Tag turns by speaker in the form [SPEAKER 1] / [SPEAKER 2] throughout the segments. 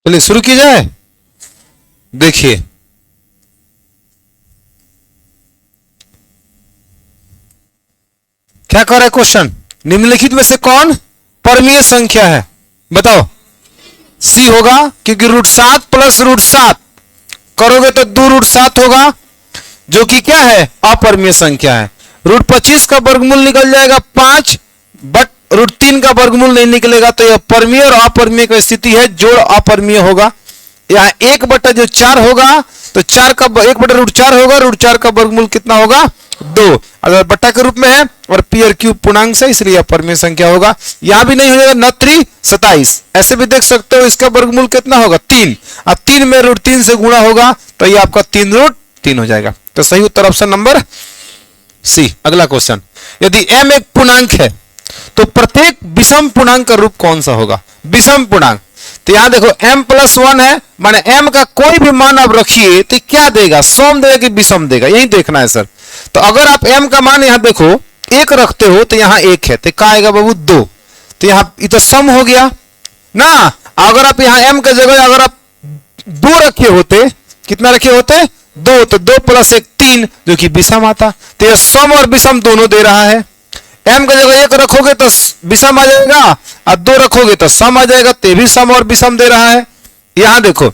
[SPEAKER 1] चलिए शुरू की जाए। देखिए क्या कर रहा है क्वेश्चन, निम्नलिखित में से कौन परमीय संख्या है, बताओ। सी होगा, क्योंकि √7 प्लस √7 करोगे तो 2√7 होगा, जो कि क्या है, अपरमीय संख्या है। √25 का वर्गमूल निकल जाएगा 5, बट √3 का वर्गमूल नहीं निकलेगा, तो यह परमीय और अपरमीय की स्थिति है, जोड़ अपरमीय होगा। यहाँ 1/4 होगा, तो 4 का 1/√4 होगा, √4 का वर्गमूल कितना होगा, 2, अगर बट्टा के रूप में है, और पी और क्यू पूर्णांक से, इसलिए अपरमीय संख्या होगा। यहां भी नहीं हो जाएगा, 9×3 27, ऐसे भी देख सकते हो, इसका वर्गमूल कितना होगा, 3, अब 3 में √3 से गुणा होगा, तो ये आपका 3√3 हो जाएगा। तो सही उत्तर ऑप्शन नंबर सी। अगला क्वेश्चन, यदि m एक पूर्णांक है तो प्रत्येक विषम पूर्णांक का रूप कौन सा होगा, विषम पूर्णांक। तो यहां देखो m+1 है, माने m का कोई भी मान आप रखिए तो क्या देगा, सम देगा कि विषम देगा, यही देखना है सर। तो अगर आप m का मान यहां देखो 1 रखते हो तो यहां 1 है, तो क्या आएगा बाबू 2, तो यहां ये तो सम हो गया ना। अगर आप यहां m के जगह अगर आप 2 रखे होते, कितना रखे होते, 2, तो 2 + 1 3, जो कि विषम आता। तो यह सम और विषम दोनों दे रहा है। m की जगह 1 रखोगे तो विषम आ जाएगा, और 2 रखोगे तो सम आ जाएगा, तो भी सम और विषम दे रहा है। यहां देखो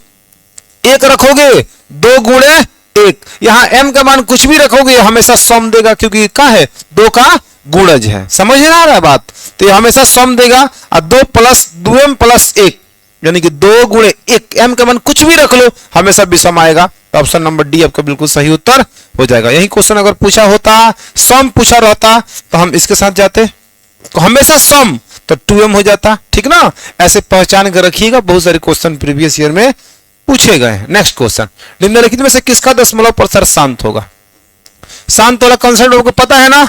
[SPEAKER 1] 1 रखोगे 2 × 1, यहां m का मान कुछ भी रखोगे हमेशा सम देगा, क्योंकि क्या है, 2 का गुणज है, समझ में आ रहा है बात। तो ये हमेशा सम देगा, और 2 + 2m + 1 यानी कि 2 × 1, m का मान कुछ भी रख लो हमेशा विषम आएगा। तो ऑप्शन नंबर डी आपका बिल्कुल सही उत्तर हो जाएगा। यही क्वेश्चन अगर पूछा होता, सम पूछा रहता, तो हम इसके साथ जाते, तो हमेशा सम, तो 2m हो जाता, ठीक ना। ऐसे पहचान कर रखिएगा, बहुत सारे क्वेश्चन प्रीवियस ईयर में पूछे गए हैं। नेक्स्ट क्वेश्चन, निम्नलिखित में से किसका दशमलव प्रतिशत शांत होगा। शांत वाला कंसेप्ट आपको पता है ना,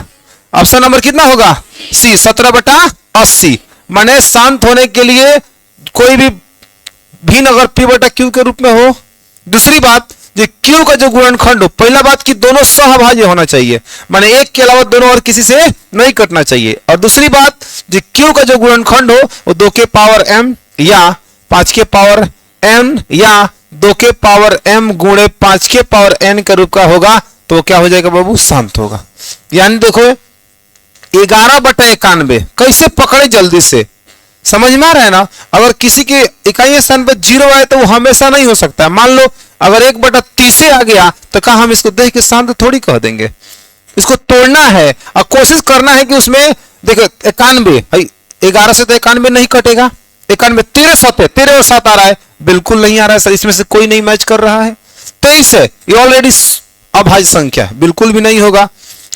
[SPEAKER 1] ऑप्शन नंबर कितना होगा, सी, 17/80, माने शांत होने के लिए कोई भी भिन्न अगर p/q के रूप में हो। दूसरी बात, जो q का जो गुणनखंड हो, पहला बात कि दोनों सहभाज्य होना चाहिए, माने एक के अलावा दोनों और किसी से नहीं कटना चाहिए। और दूसरी बात, जो q का जो गुणनखंड हो वो 2 के पावर m या 5 के पावर n या 2 के पावर m गुणे 5 के पावर n के रूप का होगा, तो क्या हो जाएगा बाबू, शांत होगा। यानी देखो 11/91 कैसे पकड़े जल्दी से, समझ में आ रहा है ना। अगर किसी के इकाई स्थान पर 0 आए तो वो हमेशा नहीं हो सकता है। मान लो अगर 1/30 आ गया, तो क्या हम इसको देख के शांत थोड़ी कह देंगे, इसको तोड़ना है और कोशिश करना है कि उसमें देखो 91, 11 से तो 91 नहीं कटेगा, 91 13 और 7 आ रहा है, बिल्कुल नहीं आ रहा है सर, इसमें से कोई नहीं मैच कर रहा है। 23 है, ये ऑलरेडी अभाज्य संख्या है, बिल्कुल भी नहीं होगा।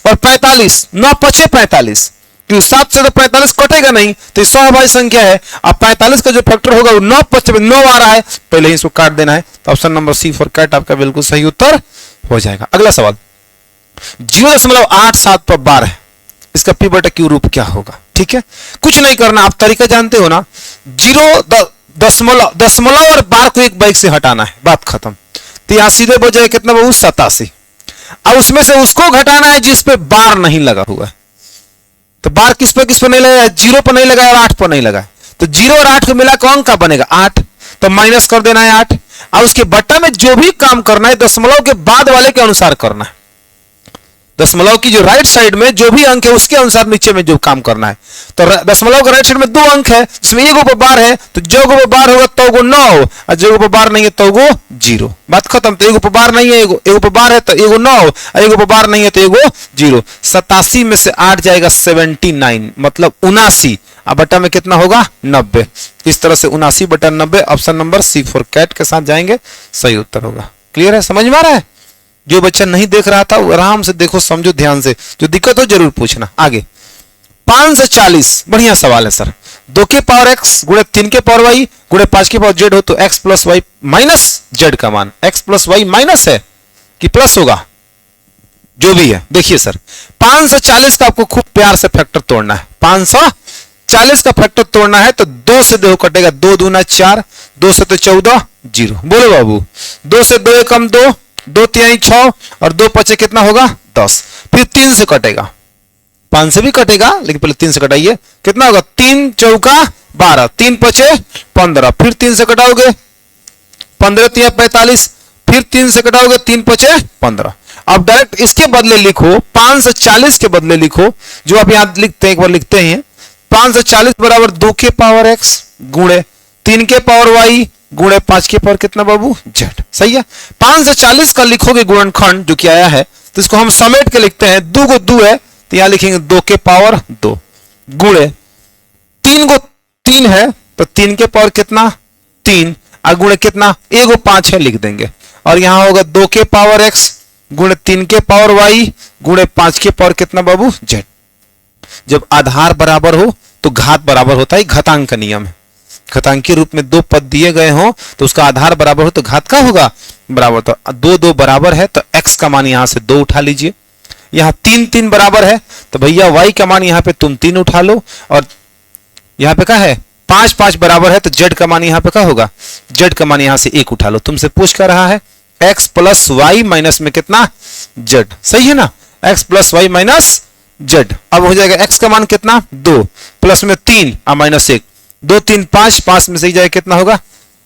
[SPEAKER 1] और 45, 9 × 5 = 45, 7 से तो 45 कटेगा नहीं, तो ये अभाज्य संख्या है। अब 45 का जो फैक्टर होगा वो 9 × 5 = 9 आ रहा है, पहले ही इसको काट देना है। तो option number C for cat आपका बिल्कुल सही उत्तर हो जाएगा। अगला सवाल, 0.87 पर बार है, इसका p/q रूप क्या होगा। ठीक है, कुछ नहीं करना, आप तरीका जानते हो ना, 0 दशमलव और बार को एक बाइक से हटाना है, बात खत्म। तो यहां सीधे बजाय कितना बाबू, 87। अब उसमें से उसको घटाना है जिस पे बार नहीं लगा हुआ है। तो बार किस पे नहीं लगा है, 0 पर नहीं लगा है और 8 पर नहीं लगा है। तो 0 और 8 को मिला कौन का बनेगा, 8, तो माइनस कर देना है 8। अब उसके बट्टा में जो भी काम करना है दशमलव के बाद वाले के अनुसार करना है, दशमलव की जो राइट साइड में जो भी अंक है उसके अनुसार नीचे में जो काम करना है। तो दशमलव के राइट साइड में 2 अंक है, जिसमें एगो पर बार है, तो जो गो पर बार होगा तो गो 9, और जो गो पर बार नहीं है तो गो 0, बात खत्म। तो एगो पर बार नहीं है, एगो पर बार है तो एगो 9, और एगो पर बार नहीं है तो एगो 0। 87 में से 8 जाएगा 79, मतलब 79, अब बट्टा में कितना होगा, 90। इस तरह से 79/90 option number C for cat के साथ जाएंगे, सही उत्तर होगा। क्लियर है, समझ में आ रहा है। जो बच्चा नहीं देख रहा था वो आराम से देखो, समझो ध्यान से, जो दिक्कत हो जरूर पूछना। आगे 5 से 40, बढ़िया सवाल है सर। 2 के पावर x गुणे 3 के पावर y गुणे 5 के पावर z हो तो x + y - z का मान, x + y माइनस है कि प्लस होगा, जो भी है। देखिए सर 540 का आपको खूब प्यार से फैक्टर तोड़ना है। 540 का फैक्टर तोड़ना है तो 2 से 2 कटेगा, 2 दूना 4, 2 से तो 14, 0। बोलो बाबू, 2 से 2 कम 2, 2 तिहाई 6, और 2 × 5 कितना होगा, 10। फिर 3 से कटेगा, 5 से भी कटेगा लेकिन पहले 3 से कटाइए, कितना होगा, 3 × 4 = 12, 3 × 5 = 15, फिर 3 से कटाओगे 15 3 45, फिर 3 से घटाओगे 3 5 15। अब डायरेक्ट इसके बदले लिखो 540 के बदले लिखो, जो आप यहां लिखते हैं एक बार लिखते हैं 540 बराबर 2 के पावर x गुणे 3 के पावर y गुणे 5 के पावर कितना बाबू z। सही है। 540 का लिखोगे गुणनखंड जो कि आया है, तो इसको हम समेट के लिखते हैं, 2 को 2 है तो यहां लिखेंगे 2 के पावर 2 गुणे 3 को 3 है तो 3 के पावर कितना 3 और गुणे कितना 1 को 5 है लिख देंगे, और यहां होगा 2 के पावर x गुणे 3 के पावर y गुणे 5 के पावर कितना बाबू z। जब आधार बराबर हो तो घात बराबर होता है, घातांक का नियम है। घातांकीय रूप में दो पद दिए गए हो तो उसका आधार बराबर हो तो घात का होगा बराबर। तो 2 2 बराबर है तो x का मान यहां से 2 उठा लीजिए, यहां 3 3 बराबर है तो भैया y का मान यहां पे तुम 3 उठा लो, और यहां पे क्या है 5 5 बराबर है तो z का मान यहां पे क्या होगा, z का मान यहां से 1 उठा लो। तुमसे पूछ कर रहा है x प्लस वाई माइनस में कितना z, सही है ना, x plus Y minus z। अब हो जाएगा x का मान कितना 2 प्लस में 3 और माइनस 1, 2 3 5, 5 में से जाएगा कितना होगा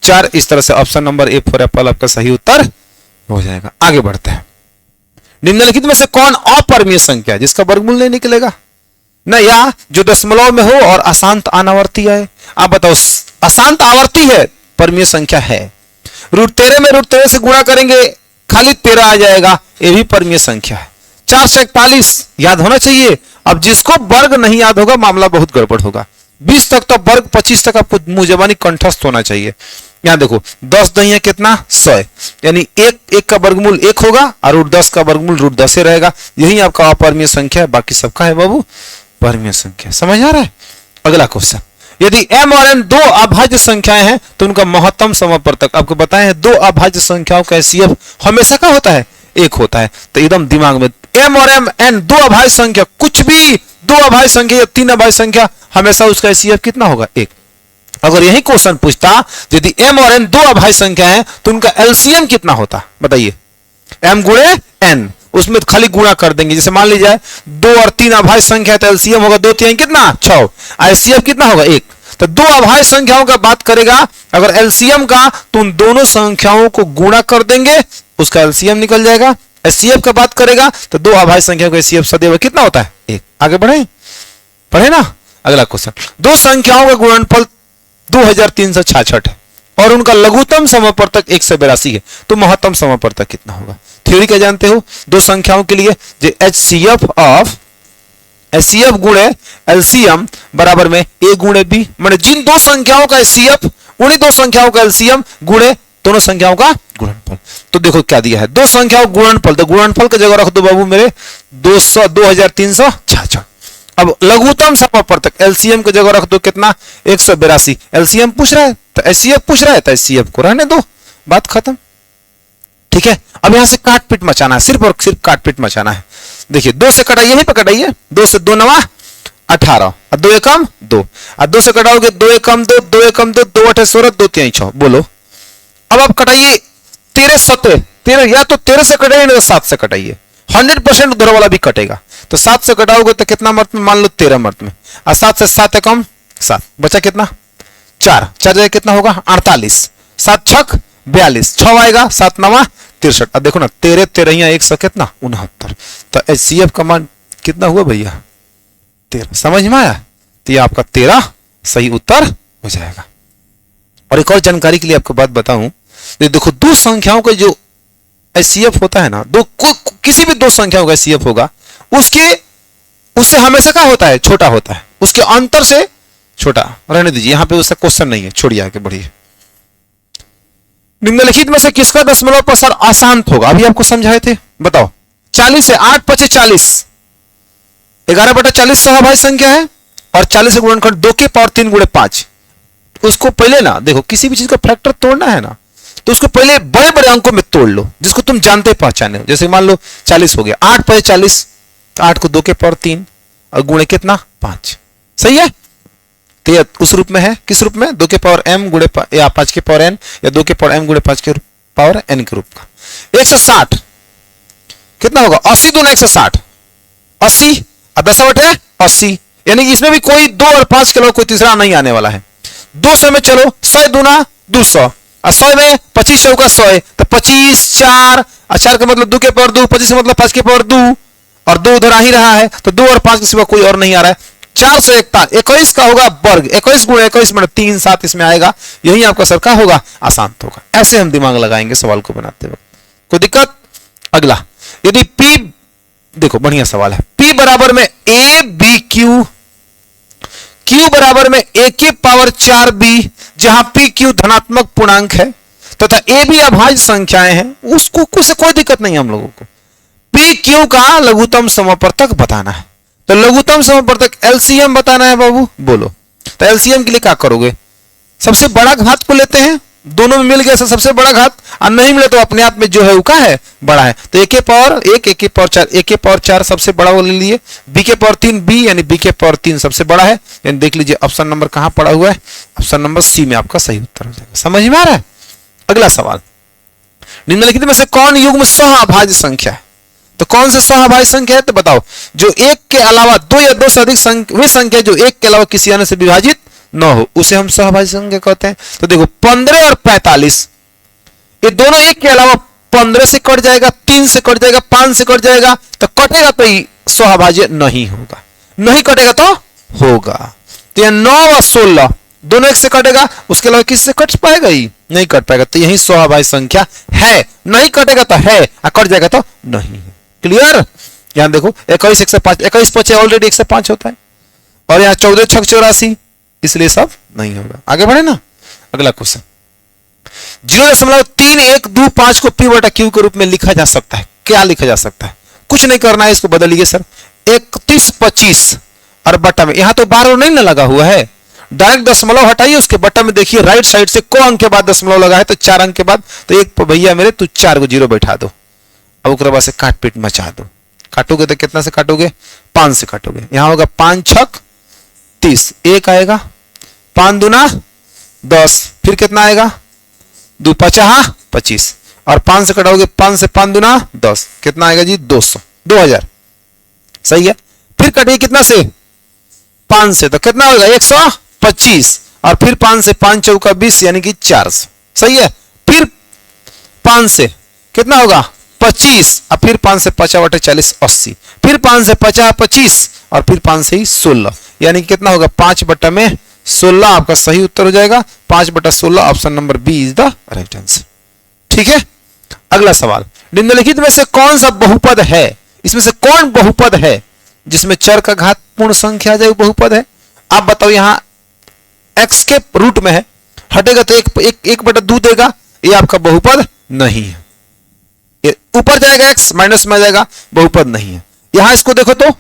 [SPEAKER 1] 4। इस तरह से option number A for Apple आपका सही उत्तर हो जाएगा। आगे बढ़ते हैं। निम्नलिखित में से कौन अपरिमेय संख्या है जिसका वर्गमूल नहीं निकलेगा न, या जो दशमलव में हो और अशांत अनावर्ती है। आप बताओ, अशांत आवर्ती है परिमेय संख्या है, √13 में √13 से गुणा करेंगे खाली 13 आ जाएगा, ये भी परिमेय संख्या है। 4 से 41 याद होना चाहिए। अब जिसको वर्ग नहीं याद होगा मामला बहुत गड़बड़ होगा। 20 तक तो वर्ग, 25 तक आपको मुंह जबानी कंठस्थ होना चाहिए। यहां देखो 10 दही कितना 100, यानी 1 का वर्गमूल 1 होगा और √10 का वर्गमूल √10 रहेगा। यही आपका अपरिमेय संख्या है, बाकी सबका है बाबू परिमेय संख्या। समझ आ रहा है। अगला क्वेश्चन, यदि m और n दो अभाज्य संख्याएं हैं तो उनका महत्तम समापवर्तक आपको बताए हैं। दो अभाज्य संख्याओं का HCF हमेशा का होता है 1 होता है, तो एकदम दिमाग में m और n दो अभाज्य संख्या, कुछ भी दो अभाज्य संख्या या 3 अभाज्य संख्या हमेशा उसका HCF कितना होगा 1। अगर यही क्वेश्चन पूछता यदि m और n दो अभाज्य संख्या है तो उनका LCM कितना होता, बताइए। m गुणे n, उसमें तो खाली गुणा कर देंगे। जैसे मान लीजिए 2 और 3 अभाज्य संख्या है तो LCM होगा 2 3 कितना 6, HCF कितना होगा 1। तो दो अभाज्य संख्याओं का बात करेगा अगर LCM का, तो उन दोनों संख्याओं को गुणा कर देंगे उसका LCM निकल जाएगा। HCF का बात करेगा तो दो अभाज्य संख्याओं का HCF सदैव कितना होता है 1। आगे बढ़े, पढ़े ना। अगला क्वेश्चन, दो संख्याओं का गुणनफल 2366 है और उनका लघुत्तम समापवर्तक 182 है, तो महत्तम समापवर्तक कितना होगा। थ्योरी क्या जानते हो, दो संख्याओं के लिए जो HCF गुणे LCM बराबर में a गुणे b, माने जिन दो संख्याओं का HCF उन्हीं दो संख्याओं का LCM गुणे दोनों संख्याओं का गुणनफल। तो देखो क्या दिया है, दो संख्याओं गुणनफल, तो गुणनफल की जगह रख दो बाबू मेरे 2366। अब लघुत्तम समापवर्तक LCM की जगह रख दो कितना 182। LCM पूछ रहा है तो HCF पूछ रहा है तो HCF को रहने दो, बात खत्म। ठीक है। अब यहां से काट पीट मचाना है, सिर्फ और सिर्फ काट पीट मचाना है। देखिए 2 से कटाइए, यहीं पर कटाइए, 2 से 2 9 18 और 2 एकम 2 और 2 से कटाओगे 2 एकम 2 2 एकम 2 2 8 16 2 3 6। बोलो अब आप कटाइए 13 7 13, या तो 13 से कटाइए नहीं तो 7 से कटाइए, 100% उधर वाला भी कटेगा। तो 7 से कटाओगे तो कितना मर्त में, मान लो 13 मर्त में, और 7 से 7 एकम 7, बचा कितना 4 जगह कितना होगा 48, 7 छक 42, 6 आएगा 7 9 63। अब देखो ना 13 13 100 कितना 69। तो HCF का मान कितना हुआ भैया 13। समझ में आया। तो ये आपका 13 सही उत्तर हो जाएगा। और एक और जानकारी के लिए आपको बात बताऊं, देखो दो संख्याओं का जो HCF होता है ना, दो किसी भी दो संख्याओं का HCF होगा उससे हमेशा क्या होता है छोटा होता है, उसके अंतर से छोटा। रहने दीजिए, यहां पे उसका क्वेश्चन नहीं है, छोड़िए आगे बढ़िए। निम्नलिखित में से किसका दशमलव प्रसार अशांत होगा, अभी आपको समझाए थे, बताओ। 40 है 8 5 40, 11/40 सहभाज्य संख्या है और 40 से गुणनखंड 2 के पावर 3 गुणे 5। उसको पहले ना देखो, किसी भी चीज का फैक्टर तोड़ना है ना तो उसको पहले बड़े बड़े अंकों में तोड़ लो जिसको तुम जानते पहचाने हो। जैसे मान लो 40 हो गया, 8 5 40, 8 को 2 के पावर 3 और गुणे कितना 5। सही है। तो यह उस रूप में है, किस रूप में 2 के पावर m गुणे या 5 के पावर n या 2 के पावर m गुणे 5 के पावर n के रूप का। 160 कितना होगा 80 दूना 160, 80 और 10 बटे 80, यानी इसमें भी कोई 2 और 5 के अलावा कोई तीसरा नहीं आने वाला है। 200 में चलो 100 दूना 200, और 100 में 25 चौका 100, तो 25 4, 4 का मतलब 2 के पावर 2, 25 का मतलब 5 के पावर 2, और 2 उधर आ ही रहा है, तो 2 और 5 के सिवा कोई और नहीं आ रहा है। 421 का होगा वर्ग, 21 गुणे 21 में 3 7 इसमें आएगा, यही आपका सर का होगा, आसान होगा। ऐसे हम दिमाग लगाएंगे सवाल को बनाते वक्त, कोई दिक्कत। अगला, यदि P, देखो बढ़िया सवाल है, P बराबर में A B Q, Q बराबर में A के पावर 4B, जहां P Q धनात्मक पूर्णांक है तथा A B अभाज्य संख्याएं हैं, उसको कोई दिक्कत नहीं है हम लोगों को। P Q का लघुत्तम समवर्तक बताना है, तो लघुत्तम समवर्तक LCM बताना है बाबू, बोलो। तो LCM के लिए क्या करोगे, सबसे बड़ा घात को लेते हैं, दोनों में मिल गया सबसे बड़ा घात, और नहीं मिले तो अपने आप में जो है वो क्या है, बड़ा है। तो A के पावर 1, A के पावर 4, A के पावर 4 सबसे बड़ा वो ले लिए, B के पावर 3 B, यानी B के पावर 3 सबसे बड़ा है, यानी देख लीजिए ऑप्शन नंबर कहां पड़ा हुआ है, ऑप्शन नंबर सी में आपका सही उत्तर हो जाएगा। समझ में आ रहा है। अगला सवाल, निम्नलिखित में से कौन युग्म सहअभाज्य संख्या है, तो कौन सा सहअभाज्य संख्या है, तो बताओ। जो एक के अलावा 2 या 2 से अधिक वे संख्या जो एक के अलावा किसी अन्य से विभाजित न हो, उसे हम सहअभाज्य संख्या कहते हैं। तो देखो 15 और 45, ये दोनों एक के अलावा 15 से कट जाएगा, 3 से कट जाएगा, 5 से कट जाएगा, तो कटेगा तो ये सहअभाज्य नहीं होगा, नहीं कटेगा तो होगा। तो यह 9 और 16 दोनों एक से कटेगा, उसके अलावा किसी से कट पाएगा ही नहीं, कट पाएगा, तो यही सहअभाज्य संख्या है। नहीं कटेगा तो है, और कट जाएगा तो नहीं है। क्लियर। यहां देखो 21 105, 21 5 ऑलरेडी 105 होता है, और यहां 14 6 84, इसलिए सब नहीं होगा। आगे बढ़े ना। अगला क्वेश्चन, 0.3125 को P बटा Q के रूप में लिखा जा सकता है, क्या लिखा जा सकता है, कुछ नहीं करना है, इसको बदलिए सर। 31 25 और बटा में, यहां तो 12 नहीं ना लगा हुआ है, डायरेक्ट दशमलव हटाइए, उसके बटा में देखिए राइट साइड से को अंक के बाद दशमलव लगा है, तो 4 अंक के बाद, तो एक भैया मेरे तू 4 को 0 बैठा दो, अब उसके बाद से काट पीट मचा दो। काटोगे तो कितना से काटोगे, 5 से काटोगे, यहां होगा 5 6 30, 1 आएगा, 5 दूना 10, फिर कितना आएगा, 2 5 25, और 5 से कटाओगे, 5 से 5 दूना 10, कितना आएगा जी 200, 2000, सही है। फिर कटिए कितना से, 5 से, तो कितना होगा 125, और फिर 5 से 5 चौका 20, यानी कि 400, सही है। फिर 5 से कितना होगा 25, और फिर 5 से 50 बटे 40 80, फिर 5 से 50 25, और फिर 5 से ही 16, यानी कि कितना होगा 5 बटा में 16, आपका सही उत्तर हो जाएगा 5 बटा 16, option number B is the right answer. ठीक है। अगला सवाल, निम्नलिखित में से कौन सा बहुपद है, इसमें से कौन बहुपद है जिसमें चर का घात पूर्ण संख्या आ जाए, बहुपद है। आप बताओ, यहां x के रूट में है, हटेगा तो एक बटा 2 देगा, ये आपका बहुपद नहीं है। ये ऊपर जाएगा x, माइनस में आ जाएगा, बहुपद नहीं है। यहां इसको देखो तो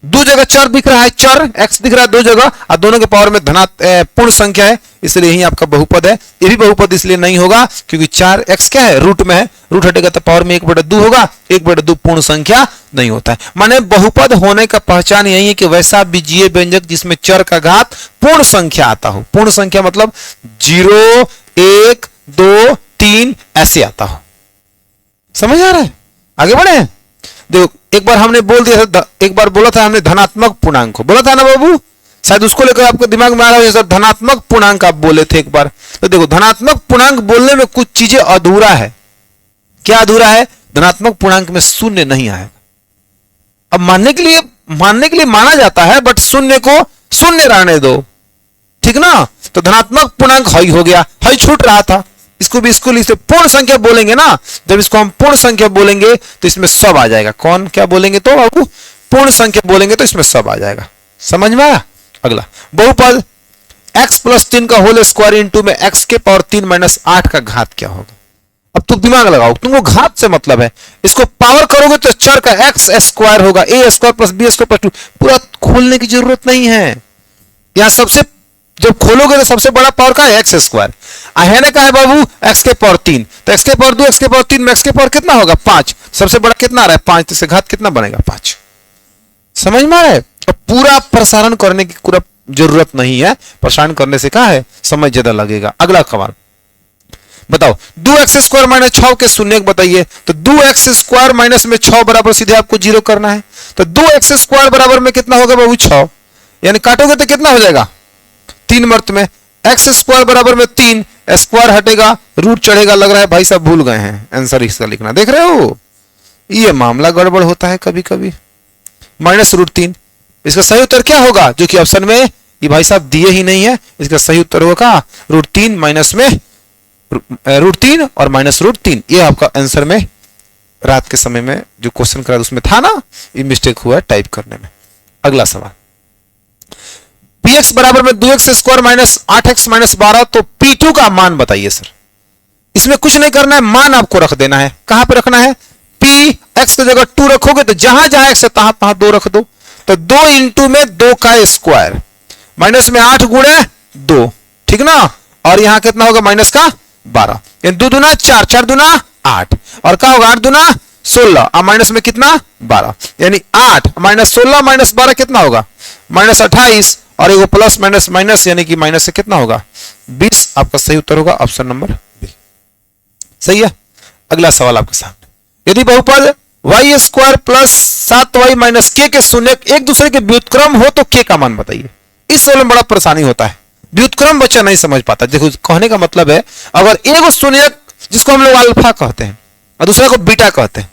[SPEAKER 1] 2 जगह चर दिख रहा है, चर x दिख रहा है 2 जगह, और दोनों के पावर में पूर्ण संख्या है, इसलिए यही आपका बहुपद है। ये भी बहुपद इसलिए नहीं होगा क्योंकि 4x क्या है, रूट में है, रूट हटेगा तो पावर में 1/2 होगा, 1/2 पूर्ण संख्या नहीं होता है। माने बहुपद होने का पहचान यही है कि वैसा बीजीय व्यंजक जिसमें चर का घात पूर्ण संख्या आता हो। पूर्ण संख्या मतलब 0 1 2 3 ऐसे आता हो। समझ आ रहा है। आगे बढ़े। देखो एक बार हमने बोल दिया था, एक बार बोला था हमने धनात्मक पूर्णांक को, बोला था ना बाबू, शायद उसको लेकर आपको दिमाग में आ रहा है सर धनात्मक पूर्णांक आप बोले थे एक बार। तो देखो धनात्मक पूर्णांक बोलने में कुछ चीजें अधूरा है। क्या अधूरा है, धनात्मक पूर्णांक में शून्य नहीं आएगा। अब मानने के लिए माना जाता है, बट शून्य को शून्य रहने दो, ठीक ना। तो धनात्मक पूर्णांक हई हो गया, हई छूट रहा था, इसको भी इसको इसे पूर्ण संख्या बोलेंगे ना। जब इसको हम पूर्ण संख्या बोलेंगे तो इसमें सब आ जाएगा। कौन क्या बोलेंगे तो बाबू, पूर्ण संख्या बोलेंगे तो इसमें सब आ जाएगा। समझ में आया। अगला बहुपद x + 3 का होल स्क्वायर इंटू में x के पावर 3 - 8 का घात क्या होगा। अब तुम दिमाग लगाओ, तुमको घात से मतलब है, इसको पावर करोगे तो चर का x स्क्वायर होगा, a स्क्वायर + b स्क्वायर + 2। पूरा खोलने की जरूरत नहीं है, यहां सबसे जब खोलोगे तो सबसे बड़ा पावर का है x स्क्वायर, है का है बाबू x के पावर 3, तो x के पावर 2 x के पावर 3 में x के पावर कितना होगा 5, सबसे बड़ा कितना आ रहा है 5, तो इससे घात कितना बनेगा 5। समझ में आ रहा है। तो पूरा प्रसारण करने की पूरा जरूरत नहीं है, प्रसारण करने से क्या है समय ज्यादा लगेगा। अगला सवाल बताओ, 2x² - 6 के शून्य बताइए। तो 2x² माइनस में 6 बराबर सीधे आपको 0 करना है। तो 2x² बराबर में कितना होगा बाबू 6, यानी काटोगे तो कितना हो जाएगा 3 मर्त में, x² बराबर में 3, स्क्वायर हटेगा, रूट चढ़ेगा, लग रहा है भाई साहब भूल गए हैं आंसर इसका लिखना, देख रहे हो ये मामला गड़बड़ होता है कभी कभी। -√3 इसका सही उत्तर क्या होगा, जो कि ऑप्शन में ये भाई साहब दिए ही नहीं है, इसका सही उत्तर होगा √3 माइनस में √3 और -√3। ये आपका आंसर में रात के समय में जो क्वेश्चन करा उसमें था ना, ये मिस्टेक हुआ टाइप करने में। अगला सवाल, px बराबर में 2x² माइनस 8x माइनस 12, तो p2 का मान बताइए सर। इसमें कुछ नहीं करना है, मान आपको रख देना है। कहां पे रखना है, p x की जगह 2 रखोगे तो जहां जहां x है तहां तहां 2 रख दो, तो 2 इंटू में 2 का स्क्वायर माइनस में 8 गुणे 2, ठीक ना, और यहां कितना होगा माइनस का 12, 2 दूना 4, 4 दूना 8, और क्या होगा 8 दूना 16, और माइनस में कितना 12, यानी 8 माइनस 16 माइनस 12 कितना होगा -28, और एगो प्लस माइनस माइनस यानी कि माइनस से कितना होगा 20। आपका सही उत्तर होगा ऑप्शन नंबर बी। सही है। अगला सवाल आपके सामने, यदि बहुपद y² plus 7y minus k के शून्य एक दूसरे के व्युत्क्रम हो तो k का मान बताइए। इस सवाल में बड़ा परेशानी होता है, व्युत्क्रम बच्चा नहीं समझ पाता। देखो कहने का मतलब है, अगर एगो शून्यक जिसको हम लोग अल्फा कहते हैं और दूसरे को बीटा कहते हैं,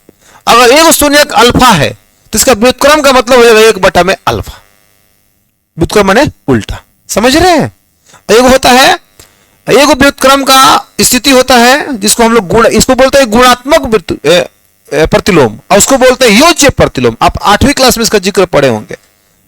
[SPEAKER 1] अगर एगो शून्यक अल्फा है तो इसका व्युत्क्रम का मतलब हो जाएगा 1/में अल्फा। व्युत्क्रम माने उल्टा, समझ रहे हैं। एगो होता है, एगो व्युत्क्रम का स्थिति होता है जिसको हम लोग गुण, इसको बोलते हैं गुणात्मक प्रतिलोम, और उसको बोलते हैं योज्य प्रतिलोम। आप 8वीं क्लास में इसका जिक्र पढ़े होंगे,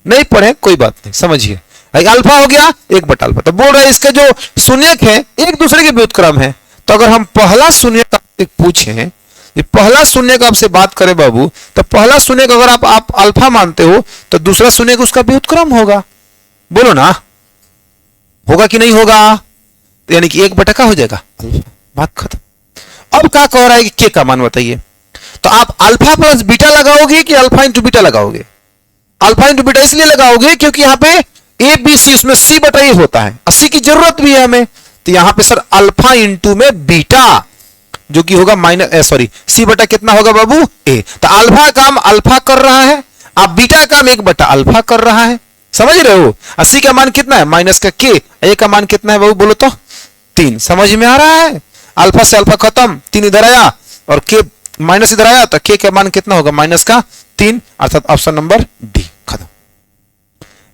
[SPEAKER 1] नहीं पढ़े कोई बात नहीं, समझिए। अल्फा हो गया 1/अल्फा, तो बोल रहे हैं इसके जो शून्यक है एक दूसरे के व्युत्क्रम है। तो अगर हम पहला शून्यक पूछें, पहला शून्यक आपसे बात करें बाबू, तो पहला शून्यक अगर आप अल्फा मानते हो तो दूसरा शून्यक उसका व्युत्क्रम होगा। बोलो ना, होगा कि नहीं होगा, तो यानी कि 1/का हो जाएगा अल्फा, बात खत्म। अब क्या कह रहा है कि के का मान बताइए, तो आप अल्फा प्लस बीटा लगाओगे कि अल्फा इंटू बीटा लगाओगे। अल्फा इंटू बीटा इसलिए लगाओगे क्योंकि यहाँ पे ए बी सी, उसमें c/a होता है, 80 की जरूरत भी है हमें, तो यहां पे सर अल्फा इंटू में बीटा जो कि होगा c/, कितना होगा बाबू a। तो अल्फा काम अल्फा कर रहा है, आप बीटा काम 1/अल्फा कर रहा है, समझ रहे हो। 80 का मान कितना है माइनस का k, a का मान कितना है बाबू बोलो तो 3। समझ में आ रहा है, अल्फा से अल्फा खत्म, 3 इधर आया और k माइनस इधर आया, तो k का मान कितना होगा -3, अर्थात ऑप्शन नंबर डी खत्म।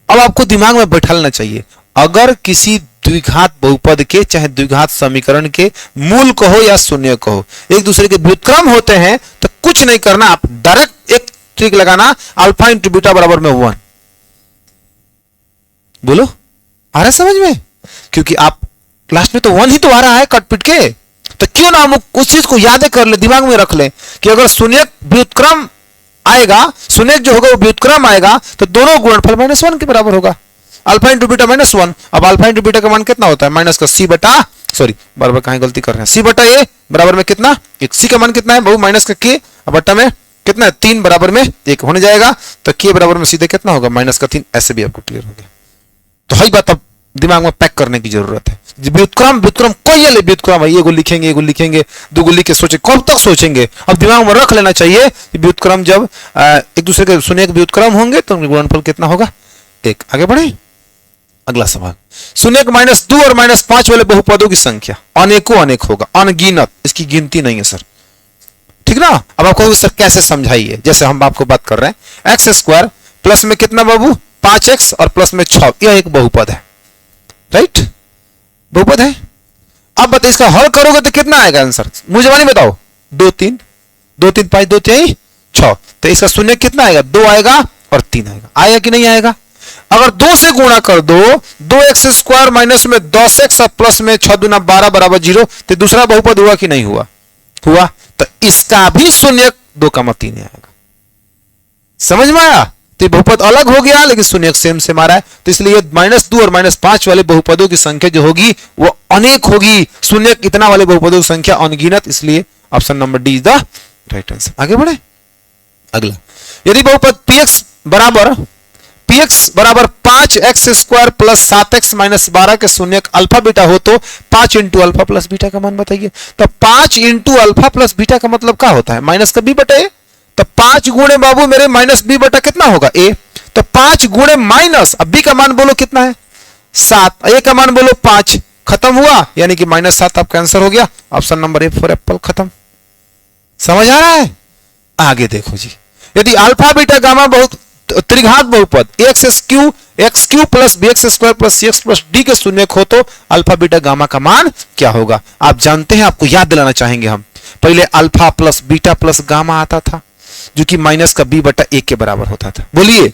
[SPEAKER 1] अब आपको दिमाग में बैठाना चाहिए, अगर किसी द्विघात बहुपद के चाहे द्विघात समीकरण के मूल कहो या शून्य कहो एक दूसरे के व्युत्क्रम होते हैं, तो कुछ नहीं करना, आप डायरेक्ट एक ट्रिक लगाना, अल्फा इंटू बीटा बराबर में 1। बोलो आ रहा है समझ में, क्योंकि आप क्लास में तो 1 ही तो आ रहा है कट पिट के, तो क्यों ना हम उस चीज को याद कर ले, दिमाग में रख ले कि अगर शून्य व्युत्क्रम आएगा, शून्य जो होगा वो व्युत्क्रम आएगा, तो दोनों गुणनफल -1 के बराबर होगा। अल्फा इंटू बीटा -1, अब अल्फा इंटू बीटा का मान कितना होता है माइनस का c/, बराबर कहां गलती कर रहे हैं, c/a बराबर में कितना 1, c का मान कितना है बहु माइनस का k, अब बट्टा में कितना है 3 बराबर में 1 होने जाएगा, तो k बराबर में सीधे कितना होगा -3। ऐसे भी आपको क्लियर हो गया। तो वही बात अब दिमाग में पैक करने की जरूरत है। व्युत्क्रम कोई ये व्युत्क्रम है, एगो लिखेंगे, दूगो लिख के सोचे, कब तक सोचेंगे। अब दिमाग में रख लेना चाहिए कि व्युत्क्रम जब एक दूसरे के शून्य व्युत्क्रम होंगे तो गुणनफल कितना होगा 1। आगे बढ़े, अगला सवाल, शून्य -2 और -5 वाले बहुपदों की संख्या अनेक होगा, अनगिनत, इसकी गिनती नहीं है सर, ठीक ना। अब आपको सर कैसे समझाइए, जैसे हम आपको बात कर रहे हैं x² प्लस में कितना बाबू 5x और प्लस में 6, यह एक बहुपद है, राइट, बहुपद है। अब बताइए इसका हल करोगे तो कितना आएगा आंसर, मुझे नहीं बताओ, 2 3 2 3 5 2 3 6, तो इसका शून्य कितना आएगा 2 आएगा और 3 आएगा, आएगा कि नहीं आएगा। अगर 2 से गुणा कर दो, 2x² माइनस में 10x और प्लस में 6 दूना 12 बराबर 0, तो दूसरा बहुपद हुआ कि नहीं हुआ, हुआ। तो इसका भी शून्य 2,3 आएगा, समझ में आया। तो बहुपद अलग हो गया लेकिन शून्य सेम आ रहा है, तो इसलिए -2 और -5 वाले बहुपदों की संख्या जो होगी वो अनेक होगी, शून्य इतना वाले बहुपदों की संख्या अनगिनत, इसलिए option number d is the right answer. आगे बढ़े, अगला, यदि बहुपद px बराबर 5x² प्लस 7x माइनस 12 के शून्य अल्फा बीटा हो तो 5 इंटू अल्फा प्लस बीटा का मान बताइए। तो 5 इंटू अल्फा प्लस बीटा का मतलब क्या होता है माइनस का b/a, तो 5 गुणे बाबू मेरे माइनस b बटा कितना होगा a, तो 5 गुणे माइनस, अब b का मान बोलो कितना है 7, a का मान बोलो 5, खत्म हुआ, यानी कि -7 आपका आंसर हो गया। Option number A for Apple खत्म। समझ आ रहा है? आगे देखो जी, यदि अल्फा बीटा गामा बहुत त्रिघात बहुपद x cube plus B x square plus c x plus d के शून्यक हो तो अल्फा बीटा गामा का मान क्या होगा? आप जानते हैं, आपको याद दिलाना चाहेंगे हम। पहले alpha plus beta plus gamma आता था, जो कि माइनस का बी बटा ए के बराबर होता था। बोलिए,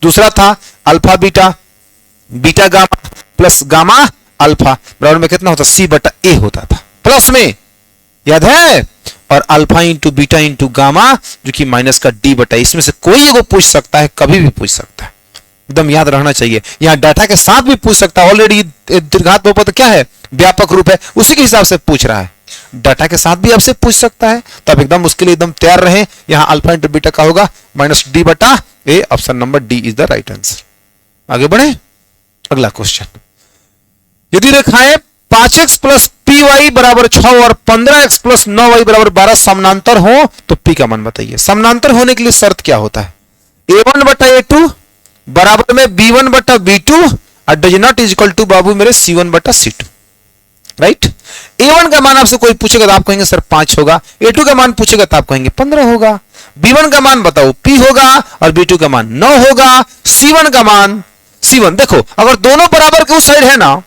[SPEAKER 1] दूसरा था alpha beta beta gamma plus gamma alpha बराबर में कितना होता? सी बटा ए होता था प्लस में, याद है? और alpha into beta into gamma जो कि माइनस का डी बटा, इसमें से कोई एगो पूछ सकता है, कभी भी पूछ सकता है, एकदम याद रहना चाहिए। यहां डाटा के साथ भी पूछ सकता है। ऑलरेडी दीर्घात बहुपद क्या है? व्यापक रूप है, उसी के हिसाब से पूछ रहा है। डाटा के साथ भी आपसे पूछ सकता है, तो आप एकदम उसके लिए एकदम तैयार रहें। यहां अल्फा इंटू बीटा का होगा माइनस डी बटा a. Option number d is the right answer. आगे बढ़े, अगला क्वेश्चन। यदि रेखाएं 5x प्लस पी वाई बराबर 6 और 15x प्लस 9y बराबर 12 समानांतर हो तो p का मान बताइए। समानांतर होने के लिए शर्त क्या होता है? a1 बटा a2 बराबर में b1 बटा b2 और does not is equal to बाबू मेरे c1 बटा c2, राइट? a1 का मान आपसे कोई पूछेगा तो आप कहेंगे सर 5 होगा, a2 का मान पूछेगा तो आप कहेंगे 15 होगा, b1 का मान बताओ p होगा और b2 का मान 9 होगा, c1 का मान c1 देखो, अगर दोनों बराबर के उस साइड है ना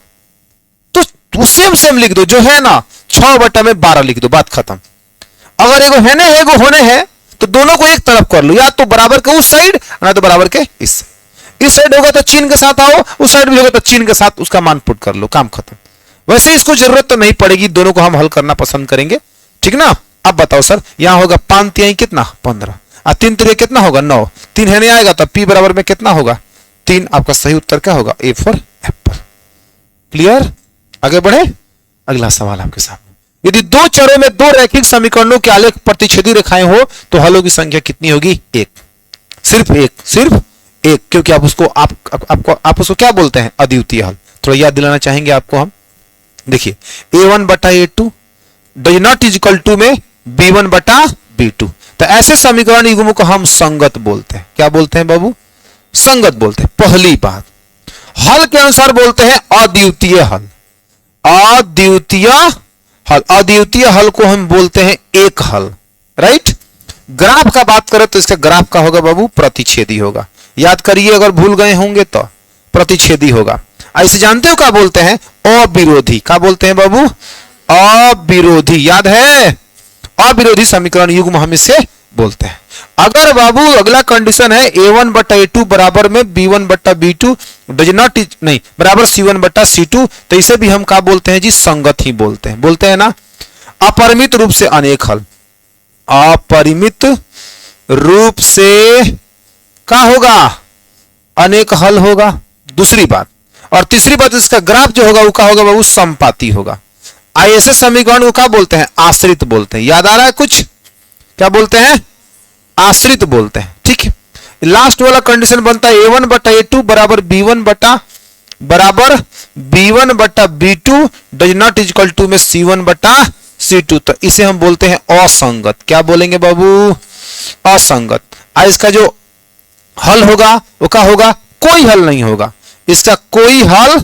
[SPEAKER 1] तो सेम सेम लिख दो, जो है ना 6 बटा में 12 लिख दो, बात खत्म। अगर एगो है ना एगो होने है तो दोनों को एक तरफ कर लो, या तो बराबर के उस साइड ना तो बराबर के इस साइड होगा तो चिन्ह के साथ आओ, उस साइड भी होगा तो चिन्ह के साथ उसका मान पुट कर लो, काम खत्म। वैसे इसको जरूरत तो नहीं पड़ेगी, दोनों को हम हल करना पसंद करेंगे, ठीक ना? अब बताओ सर, यहां होगा 5 तिहाई कितना? 15 और 3 तिहाई कितना होगा? 9। 3 है नहीं आएगा तो p बराबर में कितना होगा? 3। आपका सही उत्तर क्या होगा? A for Apple. क्लियर? आगे बढ़े, अगला सवाल आपके सामने। यदि दो चरों में दो रैखिक समीकरणों के आलेख प्रतिच्छेदी रेखाएं हो तो हलों की संख्या कितनी होगी? एक। सिर्फ एक, क्योंकि आप उसको आप उसको क्या बोलते हैं? अद्वितीय हल। थोड़ा याद दिलाना चाहेंगे आपको हम। देखिए, a1 बटा a2 does not is equal to में b1 बटा b2, तो ऐसे समीकरण युग्म को हम संगत बोलते हैं। क्या बोलते हैं बाबू? संगत बोलते हैं। पहली बात, हल के अनुसार बोलते हैं अद्वितीय हल। अद्वितीय हल, अद्वितीय हल को हम बोलते हैं एक हल, राइट? ग्राफ का बात करें तो इसका ग्राफ का होगा बाबू? प्रतिच्छेदी होगा। याद करिए, अगर भूल गए होंगे तो प्रतिच्छेदी होगा। ऐसे जानते हो क्या बोलते हैं? अविरोधी। क्या बोलते हैं बाबू? अविरोधी। याद है? अविरोधी समीकरण युग्म हम इसे बोलते हैं। अगर बाबू अगला कंडीशन है a1 बटा a2 बराबर में b1 बटा b2 डज नॉट नहीं बराबर c1 बटा c2, तो इसे भी हम क्या बोलते हैं जी? संगत ही बोलते हैं। बोलते हैं ना? अपरिमित रूप से अनेक हल। अपरिमित रूप से क्या होगा? अनेक हल होगा। दूसरी बात, और तीसरी बात, इसका ग्राफ जो होगा वो क्या होगा बाबू? समपाती होगा। ऐसे समीकरण को क्या बोलते हैं? आश्रित बोलते हैं। याद आ रहा है कुछ? क्या बोलते हैं? आश्रित बोलते हैं, ठीक है? लास्ट वाला कंडीशन बनता है a1 बटा a2 बराबर b1 बटा b2 does not is equal to में c1 बटा c2, तो इसे हम बोलते हैं असंगत। क्या बोलेंगे बाबू? असंगत। इसका जो हल होगा वो क्या होगा? कोई हल नहीं होगा। इसका कोई हल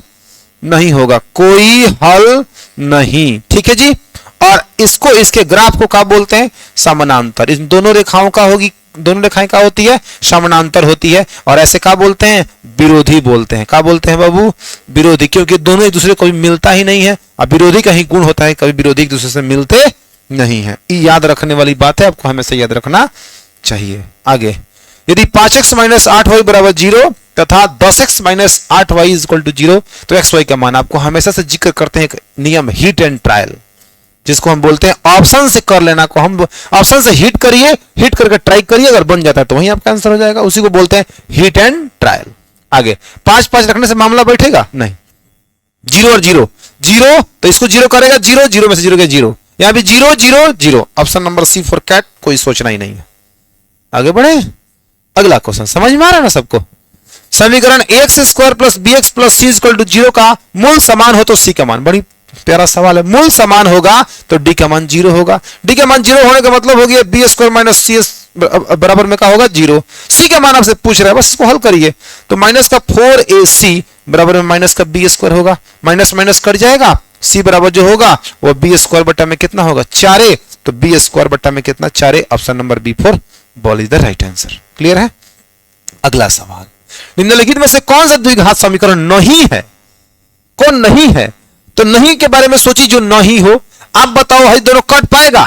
[SPEAKER 1] नहीं होगा, कोई हल नहीं, ठीक है जी? और इसको, इसके ग्राफ को क्या बोलते हैं? समानांतर। इन दोनों रेखाओं का होगी, दोनों रेखाएं क्या होती है? समानांतर होती है। और ऐसे क्या बोलते हैं? विरोधी बोलते हैं। क्या बोलते हैं बाबू? विरोधी, क्योंकि दोनों एक दूसरे को मिलता ही नहीं है। अब विरोधी का ही गुण होता है, कभी विरोधी एक दूसरे से मिलते नहीं है। याद रखने वाली बात है, आपको हमेशा याद रखना चाहिए। आगे, यदि 5x माइनस 8y बराबर 0 तथा 10x minus 8y is equal to 0 तो xy का मान। आपको हमेशा से जिक्र करते हैं एक नियम, हिट एंड ट्रायल, जिसको हम बोलते हैं ऑप्शन से कर लेना को। हम ऑप्शन से हिट करिए, हिट करके ट्राई करिए, अगर बन जाता है तो वहीं आपका आंसर हो जाएगा। उसी को बोलते हैं हिट एंड ट्रायल। आगे, 5-5 रखने से मामला बैठेगा नहीं। 0 और 0 0, तो इसको 0 करेगा, 0 0 में से 0 के 0, यहां भी 0 0 0। Option number C for cat, कोई सोचना ही नहीं है। आगे बढ़े, अगला क्वेश्चन समझ में आ रहा है ना सबको? समीकरण X square plus B X plus C equal to 0 का मूल समान हो तो सी का मान। बड़ी प्यारा सवाल है। मूल समान होगा तो डी का मान 0 होगा। डी का मान 0 होने का मतलब हो गया बी स्क्वायर माइनस सी बराबर में क्या होगा? 0। सी का मान आपसे पूछ रहा है, बस इसको हल करिए। तो माइनस का 4ac बराबर में माइनस का बी स्क्वायर होगा। माइनस माइनस कट जाएगा, सी बराबर जो होगा वो बी स्क्वायर बटा में कितना होगा 4a, तो बी स्क्वायर बटा में कितना 4a, option number B 4 ball is the right answer. Clear है। अगला सवाल, निम्नलिखित में से कौन सा द्विघात समीकरण नहीं है, कौन नहीं है, तो नहीं के बारे में सोची जो नहीं हो। आप बताओ भाई दोनों कट पाएगा,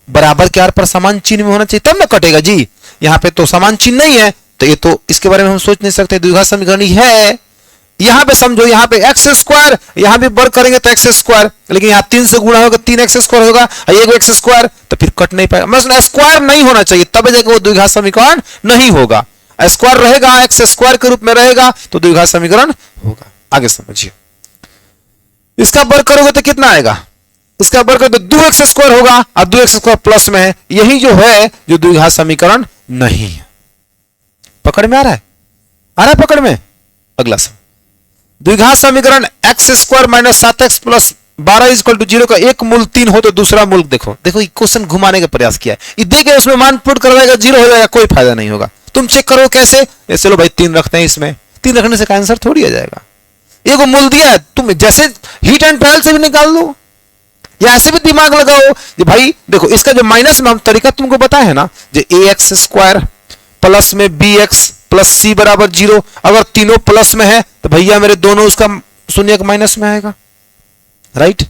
[SPEAKER 1] बराबर के आर पर समान चिन्ह में होना चाहिए तब ना कटेगा जी। यहां पे तो समान चिन्ह नहीं है, तो ये तो इसके बारे में हम सोच नहीं सकते, द्विघात समीकरण ही है। यहां पे समझो, यहां पे एक्स स्क्वायर, यहां भी वर्ग करेंगे तो एक्स स्क्वायर, लेकिन यहां 3 से गुणा होगा 3 एक्स स्क्वायर होगा, एक एक्स स्क्वायर, तो फिर कट नहीं पाएगा। मतलब स्क्वायर नहीं होना चाहिए तब जाकर वो द्विघात समीकरण नहीं होगा। स्क्वायर रहेगा, एक्स स्क्वायर के रूप में रहेगा तो द्विघात समीकरण होगा। आगे समझिए, इसका वर्ग करोगे तो कितना आएगा, इसका वर्ग करोगे तो 2x स्क्वायर होगा, और 2x स्क्वायर प्लस में है, यही जो है जो द्विघात समीकरण नहीं है। पकड़ में आ रहा है, आ रहा है पकड़ में। अगला सवाल, द्विघात समीकरण X square minus 7x plus 12 equal to 0 का एक मूल 3 हो तो दूसरा मूल देखो। देखो क्वेश्चन घुमाने का प्रयास किया है, ये देखे उसमें मान पुट करवाएगा 0 हो जाएगा, कोई फायदा नहीं होगा। तुम चेक करो कैसे, चलो भाई 3 रखते हैं, इसमें 3 रखने से आंसर थोड़ी आ जाएगा। एक मूल दिया है, तुम जैसे हीट एंड ट्रायल से भी निकाल लो, या ऐसे भी दिमाग लगाओ जो भाई देखो इसका जो माइनस में हम तरीका तुमको बताया है ना, जो ax स्क्वायर प्लस में bx प्लस सी बराबर 0, अगर तीनों प्लस में है तो भैया मेरे दोनों उसका शून्य माइनस में आएगा, राइट।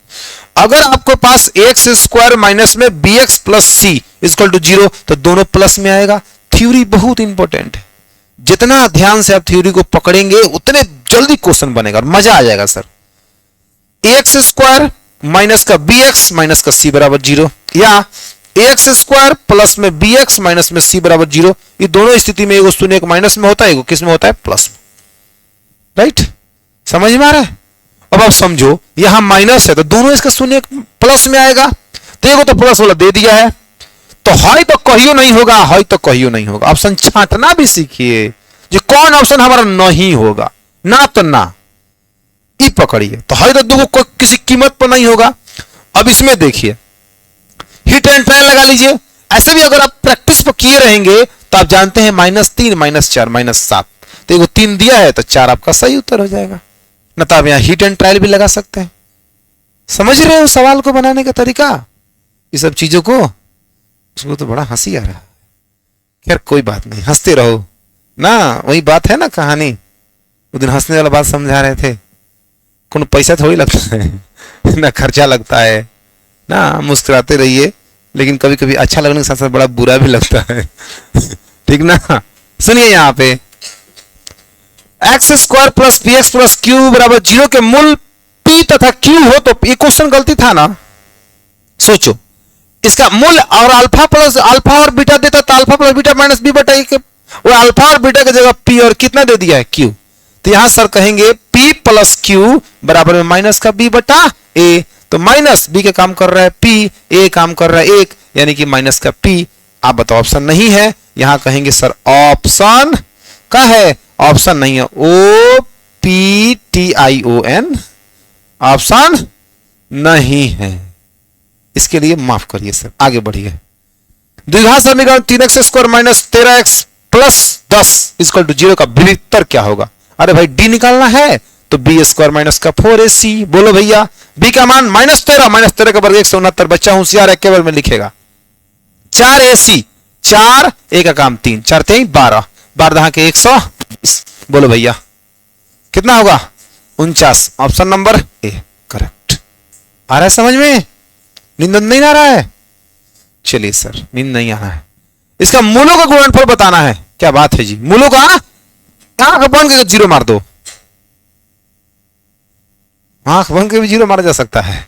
[SPEAKER 1] अगर आपको पास ax स्क्वायर माइनस में bx plus C equal to 0 तो दोनों प्लस में आएगा। थ्योरी बहुत इंपॉर्टेंट है, जितना ध्यान से आप थ्योरी को पकड़ेंगे उतने जल्दी क्वेश्चन बनेगा और मजा आ जाएगा सर। ax स्क्वायर माइनस का bx माइनस का c बराबर 0, या ax स्क्वायर प्लस में bx माइनस में c बराबर 0, ये दोनों स्थिति में एगो शून्य माइनस में होता है, एगो किस में होता है, प्लस में, राइट। समझ में आ रहा है। अब आप समझो यहां माइनस है तो दोनों इसका शून्य प्लस में आएगा, तो एगो तो प्लस वाला दे दिया है, तो है तो कहियो नहीं होगा, है तो कहियो नहीं होगा। ऑप्शन छांटना भी सीखिए, जो कौन ऑप्शन हमारा नहीं होगा, ना तो ना ई पकड़िए, तो है तो दो किसी कीमत पर नहीं होगा। अब इसमें देखिए हिट एंड ट्रायल लगा लीजिए, ऐसे भी अगर आप प्रैक्टिस पर किए रहेंगे तो आप जानते हैं -3 -4 -7, तो एगो 3 दिया है तो 4 आपका सही उत्तर हो जाएगा। ना तो आप यहां हिट एंड ट्रायल भी लगा सकते हैं। समझ रहे हो सवाल को बनाने का तरीका, ये सब चीजों को। उसको तो बड़ा हंसी आ रहा है, खैर कोई बात नहीं, हंसते रहो ना। वही बात है ना कहानी, उस दिन हंसने वाला बात समझा रहे थे, कोनो पैसा थोड़ी लगता है ना खर्चा लगता है ना, मुस्कुराते रहिए, लेकिन कभी कभी अच्छा लगने के साथ साथ बड़ा बुरा भी लगता है ठीक ना। सुनिए यहाँ पे X square plus B X plus Q बराबर 0 के मूल पी तथा क्यू हो तो ये क्वेश्चन गलती था ना। सोचो इसका मूल और अल्फा प्लस अल्फा और बीटा देता तो alpha plus beta minus B बटा ए, वो अल्फा और बीटा की जगह पी और कितना दे दिया है, क्यू। तो यहां सर कहेंगे p प्लस क्यू बराबर में माइनस का b बटा a, तो माइनस b के काम कर रहा है p, a काम कर रहा है 1, यानी कि माइनस का p। आप बताओ ऑप्शन नहीं है, यहां कहेंगे सर ऑप्शन का है, ऑप्शन नहीं है, O P T I O N, option नहीं है। इसके लिए माफ करिए सर, आगे बढ़िए। द्विघात समीकरण 3x square minus 13x plus 10 equal to 0 का विभक्तर क्या होगा। अरे भाई डी निकालना है तो बी स्क्वायर माइनस का 4ac, बोलो भैया बी का मान -13 का वर्ग 169, बच्चा होशियार है केवल में लिखेगा 4ac, 4 a का काम 3, 4 3 12, 12 के 120, बोलो भैया कितना होगा 49, ऑप्शन नंबर ए करेक्ट। आ रहा है समझ में, नींद नहीं आ रहा है। चलिए सर नींद नहीं आ रहा है, इसका मूलों का गुणनफल बताना है। क्या बात है जी, मूलों का आंख बंद करके 0 मार दो, आंख बंद करके 0 मारा जा सकता है।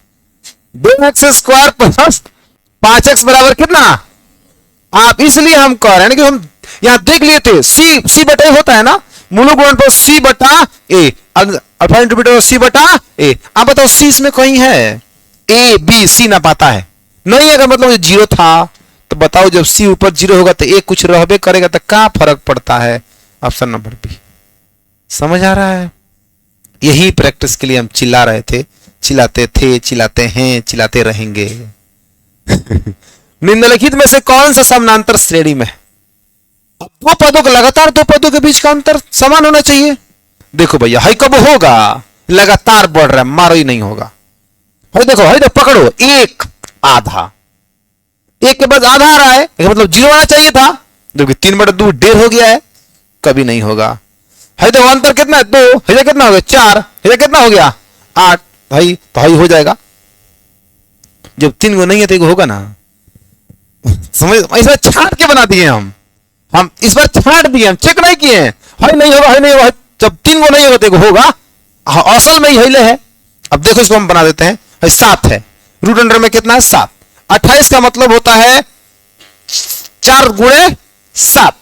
[SPEAKER 1] 2x स्क्वायर प्लस 5x बराबर कितना, आप इसलिए हम कह रहे हैं कि हम यहां देख लिए थे c बटा होता है ना, मूलों गुणनफल c बटा a, alpha into beta c बटा a। आप बताओ c इसमें कहीं है, a b c ना पाता है, नहीं है का मतलब 0 था, तो बताओ जब c ऊपर 0 होगा तो a कुछ रहबे करेगा, तो क्या फर्क पड़ता है, ऑप्शन नंबर बी। समझ आ रहा है। यही प्रैक्टिस के लिए हम चिल्ला रहे थे, चिल्लाते थे, चिल्लाते हैं, चिल्लाते रहेंगे निम्नलिखित में से कौन सा समानांतर श्रेणी में, दो पदों के लगातार दो पदों के बीच का अंतर समान होना चाहिए। देखो भैया हाई कब होगा, लगातार बढ़ रहा है, मारो ही नहीं होगा, है देखो पकड़ो, एक आधा, एक के बाद आधा आ रहा है, मतलब 0 आना चाहिए था, जो कि 3/2 1.5 हो गया है, कभी नहीं होगा। है देखो अंतर कितना है, 2 है, कितना हो गया 4 है, कितना हो गया 8 भाई, तो हाई हो जाएगा। जब 3 गो नहीं है तो एक होगा ना, समझ, इस बार छांट के बना दिए हम इस बार छांट दिए, हम चेक नहीं किए हैं, है नहीं होगा, है नहीं होगा, जब 3 गो नहीं होगा तो एक होगा, असल में ही हिले है। अब देखो इसको हम बना देते हैं, 7 है, रूट अंडर में कितना है 7, 28 का मतलब होता है 4 गुणे 7,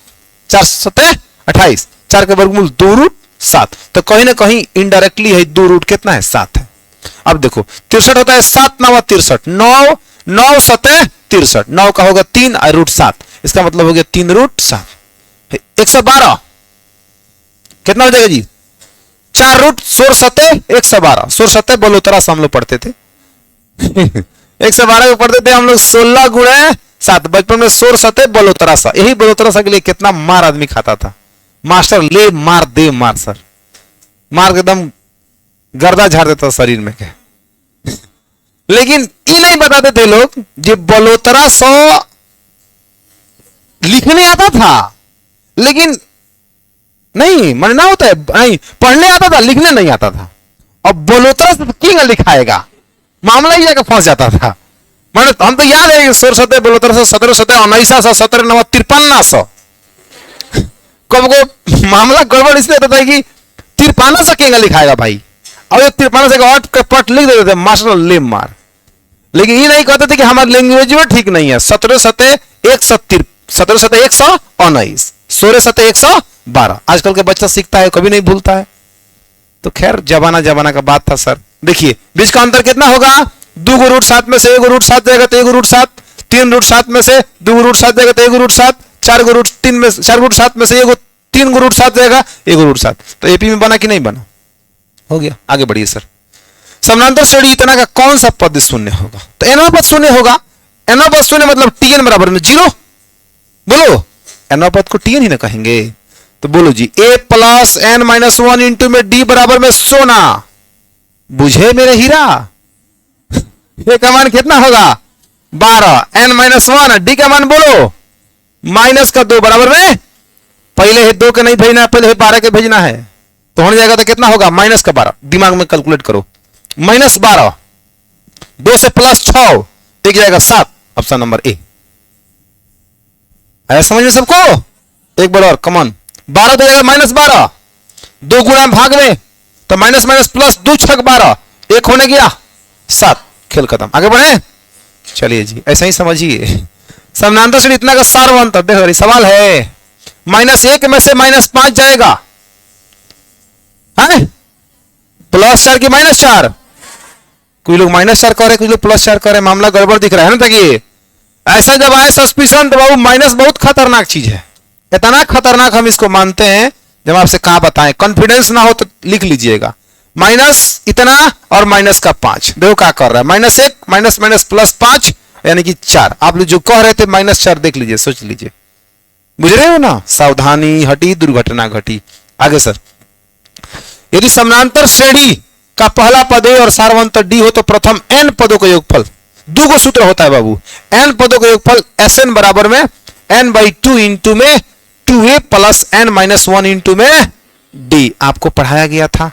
[SPEAKER 1] 4 सतह 28, 4 के वर्गमूल 2 रूट 7, तो कहीं ना कहीं इनडायरेक्टली है 2 रूट कितना है 7 है। अब देखो 63 होता है 7 9 63, 9 9 सतह 63, 9 का होगा 3 और रूट 7, इसका मतलब हो गया 3 रूट 7, 112 कितना हो जाएगा जी, 4 रूट 16 सतह 112, 16 सतह बलोतरा से हम लोग पढ़ते थे 112 को पढ़ते थे हम लोग 16 गुणे 7, बचपन में 16 सतह बलोतरा सा, यही बलोतरा सा के लिए कितना मार आदमी खाता था, मास्टर ले मार दे मार, सर मार के एकदम गर्दा झाड़ देता शरीर में के लेकिन ये नहीं बताते थे लोग जो बलोतरा 100 लिखने आता था, लेकिन नहीं मनना होता है, नहीं पढ़ने आता था, लिखने नहीं आता था। अब बलोतरा से किंग लिखाएगा, मामला ही जाकर फंस जाता था। मतलब हम तो याद है 16 सतह बलोतरा से 17 सतह 1900 17 9 5300, कब को मामला गड़बड़ इसलिए होता है कि 53 से किंग लिखाएगा भाई, और ये 53 से ऑट का पट लिख देते थे मास्टर ले मार, लेकिन ये नहीं कहते थे कि हमारी लैंग्वेज में ठीक नहीं है। 17 सतह 119, 16 सतह 112, आजकल के बच्चा सीखता है कभी नहीं भूलता है, तो खैर जमाना का बात था सर। देखिए बीच का अंतर कितना होगा, 2 को रूट 7 में से 1 रूट 7 जाएगा तो 1 रूट 7, 3 रूट 7 में से 2 रूट 7 जाएगा तो 1 रूट 7, 4 को रूट 3 में 4 रूट 7 में से 3 को रूट 7 जाएगा 1 रूट 7, तो एपी में बना कि नहीं बना, हो गया। आगे बढ़िए सर, समानांतर श्रेणी इतना का कौन सा पद शून्य होगा, तो एनवा पद शून्य होगा, एनवा पद शून्य मतलब टीएन बराबर में 0, बोलो एनवा पद को टीएन ही ना कहेंगे, तो बोलो जी a plus n minus 1 into में d बराबर में सोना, बुझे मेरे हीरा ये का मान कितना होगा 12, n माइनस 1, d का मान बोलो माइनस का 2 बराबर में, पहले है 2 के नहीं भेजना है, पहले है 12 के भेजना है, तो हो जाएगा तो कितना होगा माइनस का 12, दिमाग में कैलकुलेट करो, माइनस 12, 2 से प्लस 6 एक जाएगा 7, ऑप्शन नंबर ए। आया समझ में सबको, एक बार और कमॉन, 12 तो जाएगा माइनस 12, 2 गुणा भाग में तो माइनस माइनस प्लस 2 6 12, एक होने गया 7, खेल खत्म, आगे बढ़े। चलिए जी ऐसा ही समझिए, समानांतर श्रेणी इतना का सार्वंतर, देखो सवाल है -1 में से -5 जाएगा, है +4 की -4, कोई लोग -4 कर रहे, कुछ लोग +4 कर रहे, मामला गड़बड़ दिख रहा है ना। देखिए ऐसा जब आए सस्पिशन तो बाबू माइनस बहुत खतरनाक चीज है, इतना खतरनाक हम इसको मानते हैं जब आपसे कहा बताएं, कॉन्फिडेंस ना हो तो लिख लीजिएगा माइनस इतना और माइनस का 5, देखो क्या कर रहा है, -1 माइनस माइनस प्लस 5 यानी कि 4, आप लोग जो कह रहे थे -4 देख लीजिए, सोच लीजिए, बुझ रहे हो ना, सावधानी हटी दुर्घटना घटी। आगे सर, यदि समानांतर श्रेणी का पहला पद ए और सार्वंतर डी हो तो प्रथम n पदों का योगफल, 2 को सूत्र होता है बाबू, n पदों का योगफल Sn बराबर में n/2 इंटू में 2a plus n minus 1 into में d, आपको पढ़ाया गया था।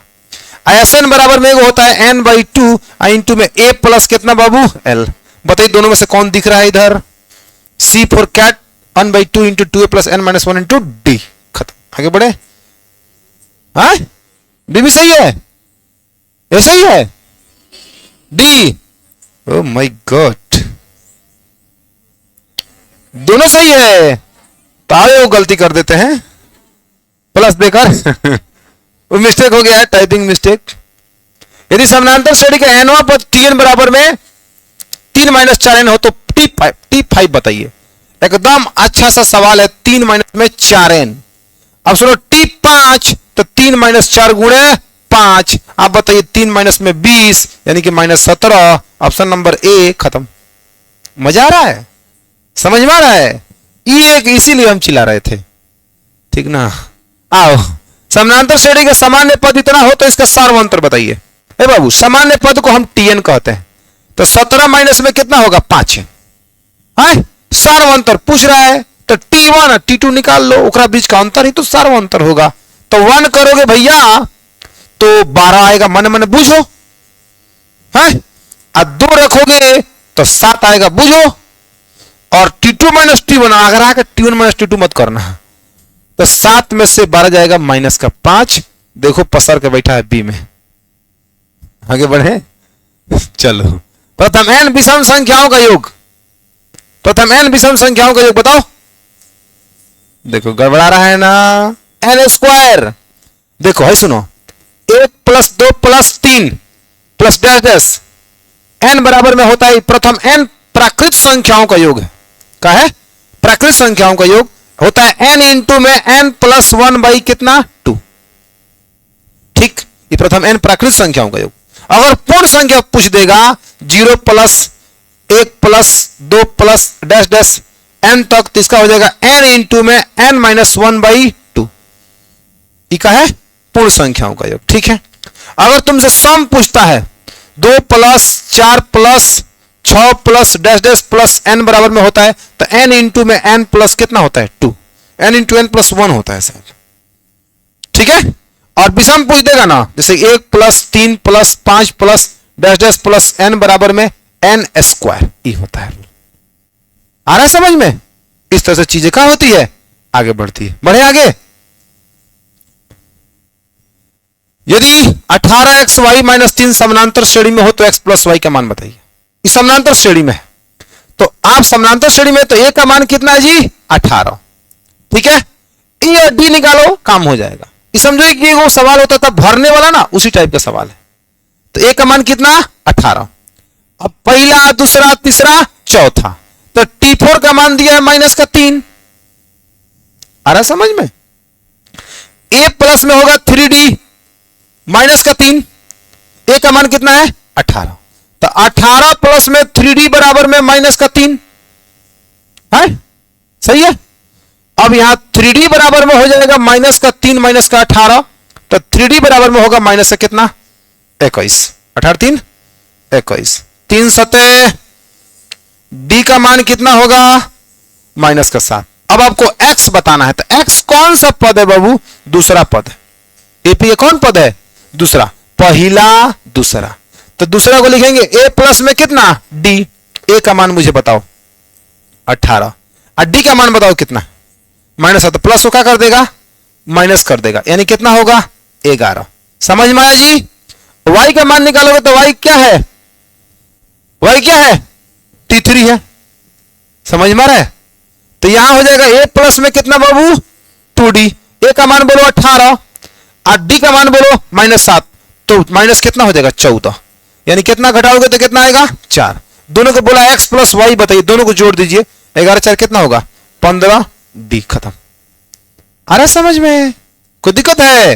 [SPEAKER 1] Sn बराबर में होता है n/2 इंटू में a प्लस कितना बाबू l, बताइए दोनों में से कौन दिख रहा है इधर, C for cat 1/2 into 2a plus n minus 1 into d, खत्म, आगे बढ़े। हाँ डी भी सही है, ऐसा ही है डी, ओ माय गॉड दोनों सही है, तो आए वो गलती कर देते हैं प्लस देकर वो मिस्टेक हो गया है, टाइपिंग मिस्टेक। यदि समानांतर श्रेणी का एनवा पद tn बराबर में 3 माइनस 4n हो तो t5 बताइए, एकदम अच्छा सा सवाल है, 3 माइनस में 4n, अब सुनो t5 तो 3 माइनस 4 गुणे 5, आप बताइए 3 माइनस में 20 यानी कि -17, ऑप्शन नंबर ए, खत्म। मजा आ रहा है, समझ में आ रहा है, ये एक इसीलिए हम चिल्ला रहे थे, ठीक ना। आओ, समानांतर श्रेणी का सामान्य पद इतना हो तो इसका सार्वंतर बताइए। ए बाबू सामान्य पद को हम tn कहते हैं, तो 17 माइनस में कितना होगा 5 है सार्वंतर पूछ रहा है तो T1 और T2 निकाल लो, ओकरा बीच का अंतर ही तो सार्वंतर होगा। तो 1 करोगे भैया तो 12 आएगा, मन मन बूझो है, और 2 रखोगे तो 7 आएगा बूझो, और T2 माइनस T1 अगर आकर T1 माइनस T2 मत करना, तो 7 में से 12 जाएगा माइनस का 5। देखो पसर के बैठा है बी में। आगे बढ़े, चलो प्रथम n विषम संख्याओं का योग, प्रथम n विषम संख्याओं का योग बताओ। देखो गड़बड़ा रहा है ना, n स्क्वायर। देखो है सुनो, 1 plus 2 plus 3 plus dash dash n बराबर में होता है प्रथम n प्राकृत संख्याओं का योग है। क्या है? प्राकृत संख्याओं का योग होता है n इंटू में n प्लस 1 बाई कितना 2। ठीक, ये प्रथम n प्राकृत संख्याओं का योग। अगर पूर्ण संख्या पूछ देगा 0 plus 1 plus 2 plus dash dash n तक, तो इसका हो जाएगा n इंटू में n माइनस 1 बाई 2। ये क्या है? पूर्ण संख्याओं का योग। ठीक है, अगर तुमसे सम पूछता है 2 plus 4 plus 6 plus dash dash plus n बराबर में होता है, तो n इंटू में n प्लस कितना होता है 2, n इंटू n प्लस 1 होता है शायद। ठीक है, और विषम पूछ देगा ना, जैसे 1 plus 3 plus 5 plus dash dash plus n बराबर में n स्क्वायर, ये होता है। आ रहा है समझ में? इस तरह से चीजें क्या होती है, आगे बढ़ती है। बढ़े आगे, यदि 18xy माइनस 3 समानांतर श्रेणी में हो तो x प्लस वाई का मान बताइए। इस समानांतर श्रेणी में है, तो आप समानांतर श्रेणी में, तो a का मान कितना है जी 18। ठीक है, e और d निकालो, काम हो जाएगा। ये समझो कि वो सवाल होता था भरने वाला ना, उसी टाइप का सवाल है। तो a का मान कितना 18, अब पहला दूसरा तीसरा चौथा, तो T4 का मान दिया है माइनस का 3। आ रहा समझ में? a प्लस में होगा 3d माइनस का 3, a का मान कितना है 18, तो 18 प्लस में 3d बराबर में माइनस का 3 है, सही है। अब यहां 3d बराबर में हो जाएगा माइनस का 3 माइनस का 18, तो 3d बराबर में होगा माइनस का कितना 21, 18 3 21, 3 सते d का मान कितना होगा माइनस का 7। अब आपको x बताना है, तो x कौन सा पद है बाबू? दूसरा पद है। AP कौन पद है? दूसरा, पहला दूसरा, तो दूसरा को लिखेंगे a प्लस में कितना d। a का मान मुझे बताओ 18, और d का मान बताओ कितना माइनस है, तो प्लस को क्या कर देगा माइनस कर देगा, यानी कितना होगा 11। समझ में आया जी? y का मान निकालोगे तो y क्या है, y क्या है T3 है। समझ में आ रहा है? तो यहां हो जाएगा a प्लस में कितना बाबू 2d, a का मान बोलो 18 और d का मान बोलो माइनस 7, तो माइनस कितना हो जाएगा 14, यानी कितना घटाओगे तो कितना आएगा 4। दोनों को बोला x प्लस वाई बताइए, दोनों को जोड़ दीजिए, 11 4 कितना होगा 15d, खत्म। आ रहा समझ में? कोई दिक्कत है?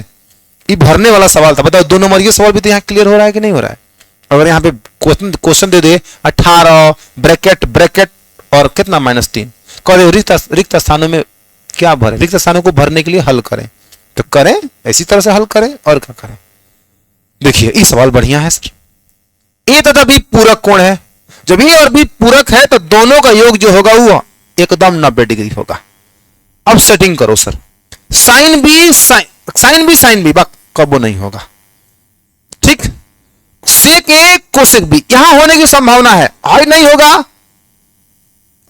[SPEAKER 1] ये भरने वाला सवाल था। बताओ 2 नंबर ये सवाल भी तो यहाँ क्लियर हो रहा है कि नहीं हो रहा है? अगर यहाँ पे क्वेश्चन दे दे 18 ब्रैकेट ब्रैकेट और कितना -3, कह रिक्त स्थानों में क्या भरे, रिक्त स्थानों को भरने के लिए हल करें, तो करें ऐसी तरह से हल करें, और क्या करें। देखिए ये सवाल बढ़िया है सर। ए तथा बी पूरक कोण है, जब ए और बी पूरक है तो दोनों का योग जो होगा वो एकदम 90 डिग्री होगा। अब सेटिंग करो sir, sine B sine B कबो नहीं होगा। ठीक, सेक ए कोसेक बी यहां होने की संभावना है, हाई नहीं होगा,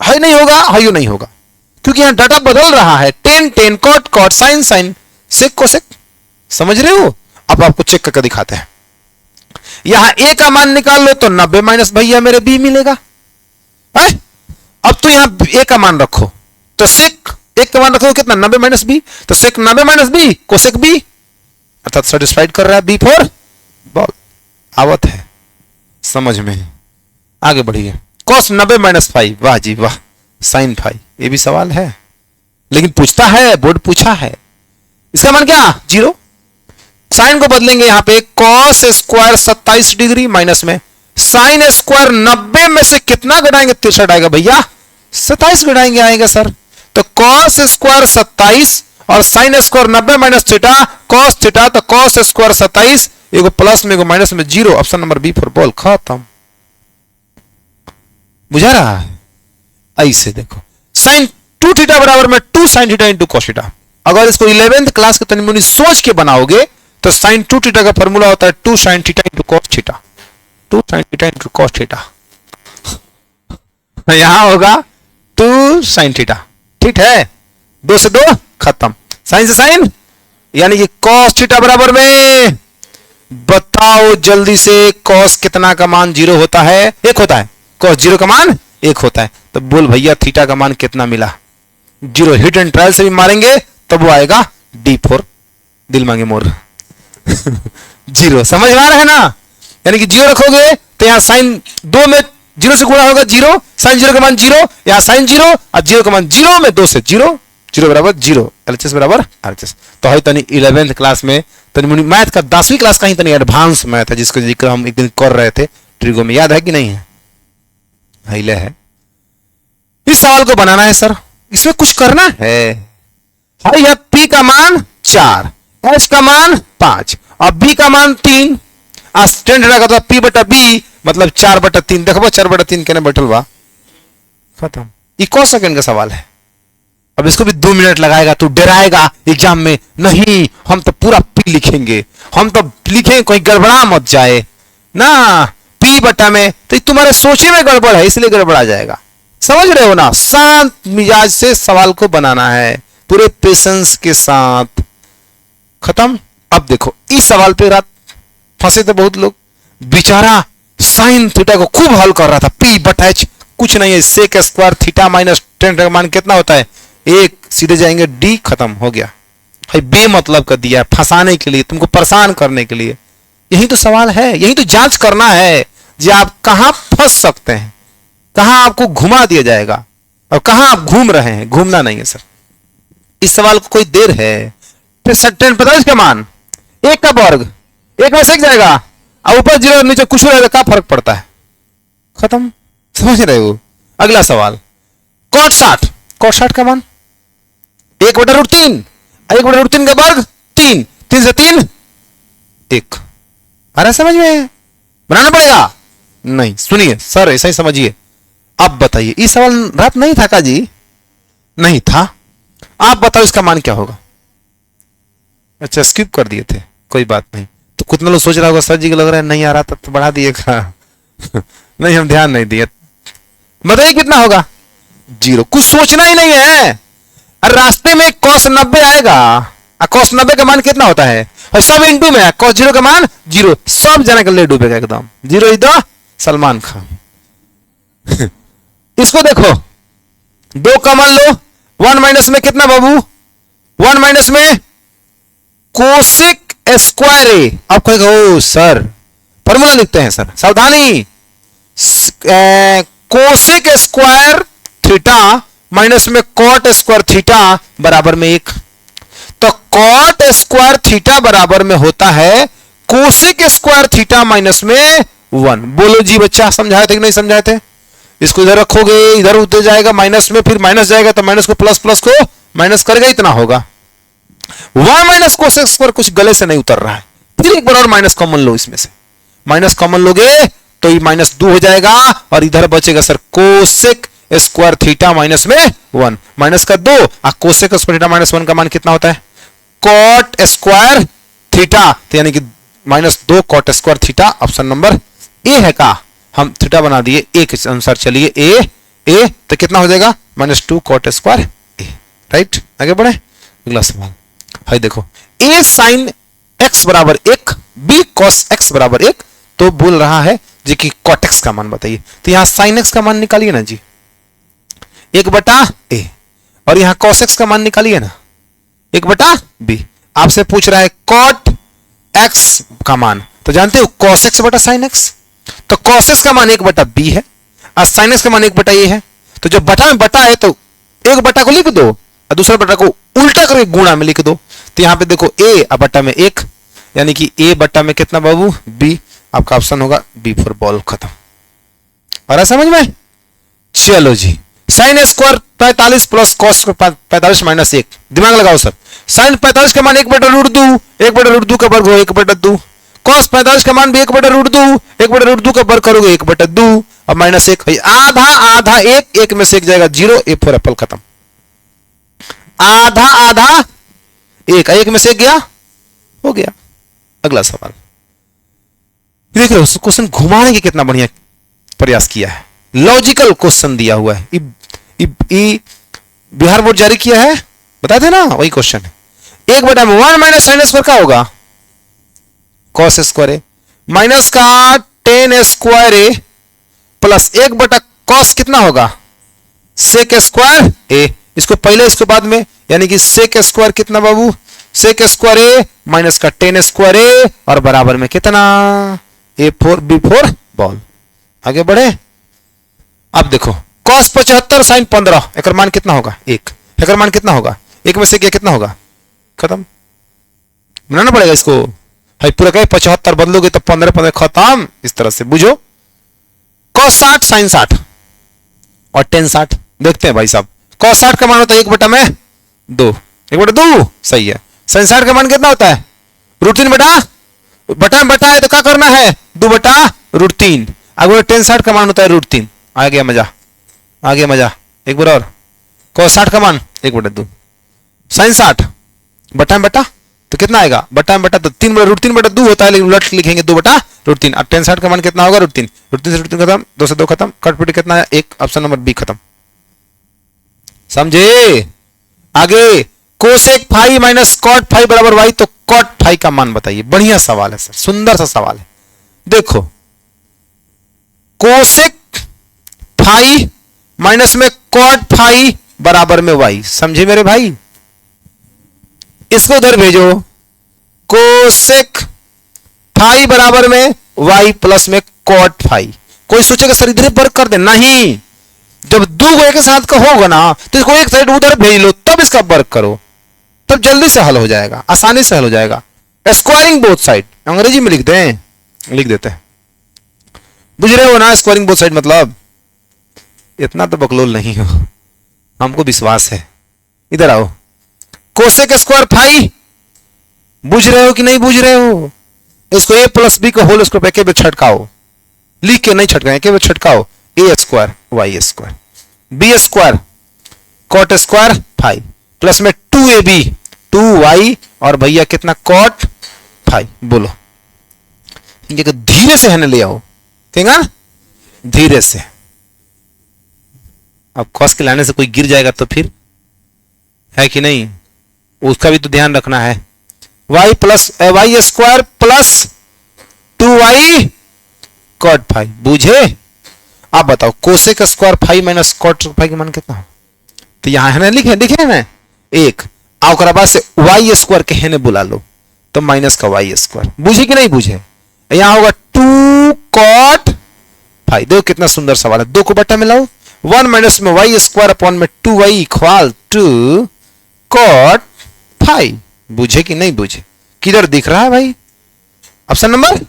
[SPEAKER 1] हाई नहीं होगा, हाई नहीं होगा, क्योंकि यहां डाटा बदल रहा है। Tan tan cot cot sine sine sec cosec, समझ रहे हो? अब आपको चेक करके दिखाते हैं। यहां ए का मान निकाल लो तो 90 माइनस भैया मेरे बी मिलेगा है? अब तो यहां ए का मान रखो, तो सेक एक का मान रखो कितना 90 माइनस बी, तो सेक 90 माइनस बी कोसेक बी, अर्थात सेटिस्फाइड कर रहा है बी फॉर बॉल। आवत है समझ में? आगे बढ़िए। कॉस 90 माइनस 5, वाह जी वाह, साइन 5, ये भी सवाल है लेकिन पूछता है, बोर्ड पूछा है। इसका मान क्या 0। साइन को बदलेंगे यहां पे, कॉस स्क्वायर 27 डिग्री माइनस में साइन स्क्वायर 90 में से कितना घटाएंगे 63 आएगा भैया, 27 घटाएंगे आएगा सर। तो कॉस स्क्वायर 27 और sine square 90 minus theta cos theta, तो कॉस स्क्वायर 27 एगो प्लस में एगो माइनस में 0। Option number B for ball, खत्म। बुझा रहा है? ऐसे देखो, साइन 2 थीटा बराबर में 2 sine theta into cos theta. अगर इसको 11th क्लास के तनी मुनी सोच के बनाओगे तो साइन 2 थीटा का फॉर्मूला होता है 2 sine theta into cos theta, 2 sine theta into cos theta. यहां होगा 2 साइन थीटा, ठीक है, 2 से 2 खत्म, साइन से साइन, यानी कि कॉस थीटा बराबर में, बताओ जल्दी से, कॉस कितना का मान 0 होता है? 1 होता है। कॉस 0 का मान 1 होता है, तो बोल भैया थीटा का मान कितना मिला? 0। हिट एंड ट्रायल से भी मारेंगे तब वो आएगा D4, दिल मांगे मोर। 0 समझ में आ रहा है ना? यानी कि 0 रखोगे तो यहां साइन 2 में 0 से गुणा होगा 0, साइन 0 का मान 0, यहां साइन 0 और 0 का मान 0 में 2 से 0, 0 बराबर 0, LHS बराबर RHS। तो है तनी 11th क्लास में तनी मैथ का 10वीं क्लास का ही तनी एडवांस मैथ है, जिसको जिक्र हम एक दिन कर रहे थे ट्रिगो में, याद है कि नहीं है? हिले है। इस सवाल को बनाना है सर, इसमें कुछ करना है। यह P का मान 4, H का मान 5 और B का मान 3, स्टैंडर्ड का P बटा B मतलब 4 बटा 3। देखो 4 बटा 3 कहने बैठल बा, खत्म। ये कौन सेकंड का सवाल है? अब इसको भी 2 मिनट लगाएगा, तू डराएगा एग्जाम में, नहीं हम तो पूरा P लिखेंगे, हम तो लिखेंगे कोई गड़बड़ा मत जाए ना, P बटा में, तो तुम्हारे सोचे में गड़बड़ है इसलिए गड़बड़ा जाएगा, समझ रहे हो ना? शांत मिजाज से सवाल को बनाना है, पूरे पेशेंस के साथ, खत्म। अब देखो इस सवाल पे रात फंसे थे बहुत लोग, बेचारा साइन थीटा को खूब हल कर रहा था, P बटा H कुछ नहीं है, sec square theta minus tan का मान कितना होता है? 1, सीधे जाएंगे D, खत्म हो गया। भाई बे मतलब कर दिया, फंसाने के लिए, तुमको परेशान करने के लिए। यही तो सवाल है, यही तो जांच करना है कि आप कहां फंस सकते हैं, कहां आपको घुमा दिया जाएगा और कहां आप घूम रहे हैं। घूमना नहीं है सर, इस सवाल को कोई देर है। फिर 45 का मान 1 का वर्ग 1 में सेक जाएगा और ऊपर 0 नीचे कुछ रहेगा, क्या फर्क पड़ता है? खत्म, समझ रहे हो? अगला सवाल cot 60 का मान 1 बटा रूट 3, 1 बटा रूट 3 का वर्ग 3, 3 से 3 1। अरे समझ में बनाना पड़ेगा? नहीं, सुनिए सर ऐसा ही समझिए। अब बताइए, ये सवाल रात नहीं था का जी? नहीं था। आप बताओ इसका मान क्या होगा? अच्छा स्किप कर दिए थे, कोई बात नहीं। तो कितना लोग सोच रहा होगा सर जी को लग रहा है नहीं आ रहा था तो बढ़ा दिएगा। नहीं हम ध्यान नहीं दिए। बताइए कितना होगा? 0। कुछ सोचना ही नहीं है। अरे रास्ते में cos 90 आएगा, cos 90 का मान कितना होता है? और सब इंटू में है, cos 0 का मान 0, सब जाने के लिए डूबेगा एकदम। 0 इधर सलमान खान। इसको देखो 2 कॉमन लो, 1 माइनस में कितना बाबू? 1 माइनस में कोसेक स्क्वायर ए। आप कहेगा ओ सर फॉर्मूला लिखते हैं सर, सावधानी। कोसेक स्क्वायर थीटा माइनस में कॉट स्क्वायर थीटा बराबर में 1। तो कॉट स्क्वायर थीटा बराबर में होता है कोसेक स्क्वायर थीटा माइनस में 1। बोलो जी बच्चा, समझाए थे कि नहीं समझाए थे? इसको इधर रखोगे, इधर उतर जाएगा माइनस में, फिर माइनस जाएगा तो माइनस को प्लस, प्लस को माइनस करेगा, इतना होगा। 1 माइनस कोसेक स्क्वायर कुछ गले से नहीं उतर रहा है। फिर एक बार और माइनस कॉमन लो, इसमें से माइनस कॉमन लोगे तो ये -2 हो जाएगा और इधर बचेगा sir cosec square theta minus में 1, माइनस का 2 और कोसेक स्क्वायर थीटा माइनस 1 का मान कितना होता है? कॉट स्क्वायर थीटा, तो यानी कि -2 cot square theta. Option number A है का? हम थीटा बना दिए ए के अनुसार, चलिए ए तो कितना हो जाएगा? -2 कॉट स्क्वायर ए। राइट, आगे बढ़े अगला सवाल। है देखो a sin x बराबर 1, b cos x बराबर 1, तो बोल रहा है जी कि cot x का मान बताइए। तो यहां sin x का मान निकालिए ना जी, 1 बटा a, और यहां cos x का मान निकालिए ना, 1 बटा b। आपसे पूछ रहा है cot x का मान, तो जानते हो cos x बटा sin x, तो cos x का मान 1 बटा b है और sin x का मान 1 बटा a है। तो जब बटा में बटा है तो 1 बटा को लिख दो और दूसरा बटा को उल्टा करके गुणा में लिख दो। तो यहां पे देखो a बटा में 1, यानी कि a बटा में कितना बाबू? b। आपका ऑप्शन होगा b फॉर बॉल। खत्म। और समझ में? चलो जी, sine square 45 plus cos 45 minus 1, दिमाग लगाओ सर। साइन 45 का मान 1 बटा रूट 2, 1 बटा रूट 2 का वर्ग हो 1 बटा 2, cos 45 का मान भी 1/√2, 1/√2 का वर्ग करोगे 1/2 और -1 आधा आधा एक में से एक जाएगा 0, ए फॉर एप्पल खत्म। आधा आधा एक में से एक गया, हो गया। अगला सवाल देख रहे हो, क्वेश्चन घुमाने की कितना बढ़िया प्रयास किया है। लॉजिकल क्वेश्चन दिया हुआ है, बिहार बोर्ड जारी किया है, बताए थे ना, वही क्वेश्चन है। 1/1 माइनस साइन स्क्वायर क्या होगा, कॉस स्क्वायर ए माइनस का टेन स्क्वायर ए प्लस 1/कॉस कितना होगा, सेक स्क्वायर ए। इसको पहले इसको बाद में, यानी कि सेक स्क्वायर कितना बाबू, सेक स्क्वायर ए माइनस का टेन स्क्वायर ए और बराबर में कितना, A4 B4 बॉल। आगे बढ़े, अब देखो cos 75 sin 15 एक मान कितना होगा, 1 एक मान कितना होगा, 1 में से क्या कितना होगा, खत्म। बनाना पड़ेगा इसको, है पूरा कहे 75 बदलोगे तो 15 खत्म। इस तरह से बुझो, cos 60 sin 60 और tan 60 देखते हैं भाई साहब। cos 60 का मान होता है 1/2, 1/2 सही है। sin 60 का मान कितना होता है, √3 बटा में बटा है तो क्या करना है, 2/√3। अगर tan 60 का मान होता है √3। आ गया मजा, आ गया मजा। एक बार और, cos 60 का मान 1/2, sin 60 बटा में बटा तो कितना आएगा, बटा में बटा तो 3/√3/2 होता है, लेकिन उलट लिखेंगे 2/√3। अब tan 60 का मान कितना होगा, √3, √3 से √3 खत्म, 2 से 2 खत्म, कट पिट कितना है 1, ऑप्शन नंबर बी खत्म। समझे। आगे cosec phi minus cot phi बराबर वाई, तो कॉट फाई का मान बताइए। बढ़िया सवाल है सर, सुंदर सा सवाल है। देखो कोसेक फाई माइनस में कॉट फाई बराबर में वाई, समझे मेरे भाई। इसको उधर भेजो, कोसेक फाई बराबर में वाई प्लस में कॉट फाई। कोई सोचेगा सर इधर वर्क कर दे, नहीं, जब दो को एक साथ का होगा ना तो इसको एक साइड उधर भेज लो, तब इसका वर्क करो, तब जल्दी से हल हो जाएगा, आसानी से हल हो जाएगा। स्क्वायरिंग बोथ साइड अंग्रेजी में लिख दें, लिख देते हैं, बुझ रहे हो ना। स्क्वायरिंग बोथ साइड मतलब इतना तो बकलोल नहीं हो, हमको विश्वास है। इधर आओ, कोसेक स्क्वायर फाई, बुझ रहे हो कि नहीं बुझ रहे हो। इसको a प्लस बी का होल स्क्वायर के छटकाओ, लिख के नहीं छटकाए, के छटकाओ, a square y square b square cot square phi plus में 2ab 2y और भैया कितना कॉट फाई। बोलो धीरे से है ना, ले आओ क्या, धीरे से। अब कॉस के लाने से कोई गिर जाएगा तो फिर है कि नहीं, उसका भी तो ध्यान रखना है। y plus Y square plus 2y cot phi, बुझे। आप बताओ cosec square phi minus cot phi का मान कितना हो, तो यहां है ना, लिखे दिखे ना 1, और बाद से वाई स्क्वायर के है ना बुला लो, तो माइनस का वाई स्क्वायर, बुझे कि नहीं बुझे। यहां होगा 2 कॉट फाई। देखो कितना सुंदर सवाल है, 2 को बट्टा में लाओ, 1 माइनस में वाई स्क्वायर अपॉन में 2y equal to cot phi. बुझे कि नहीं बुझे, किधर दिख रहा है भाई, ऑप्शन नंबर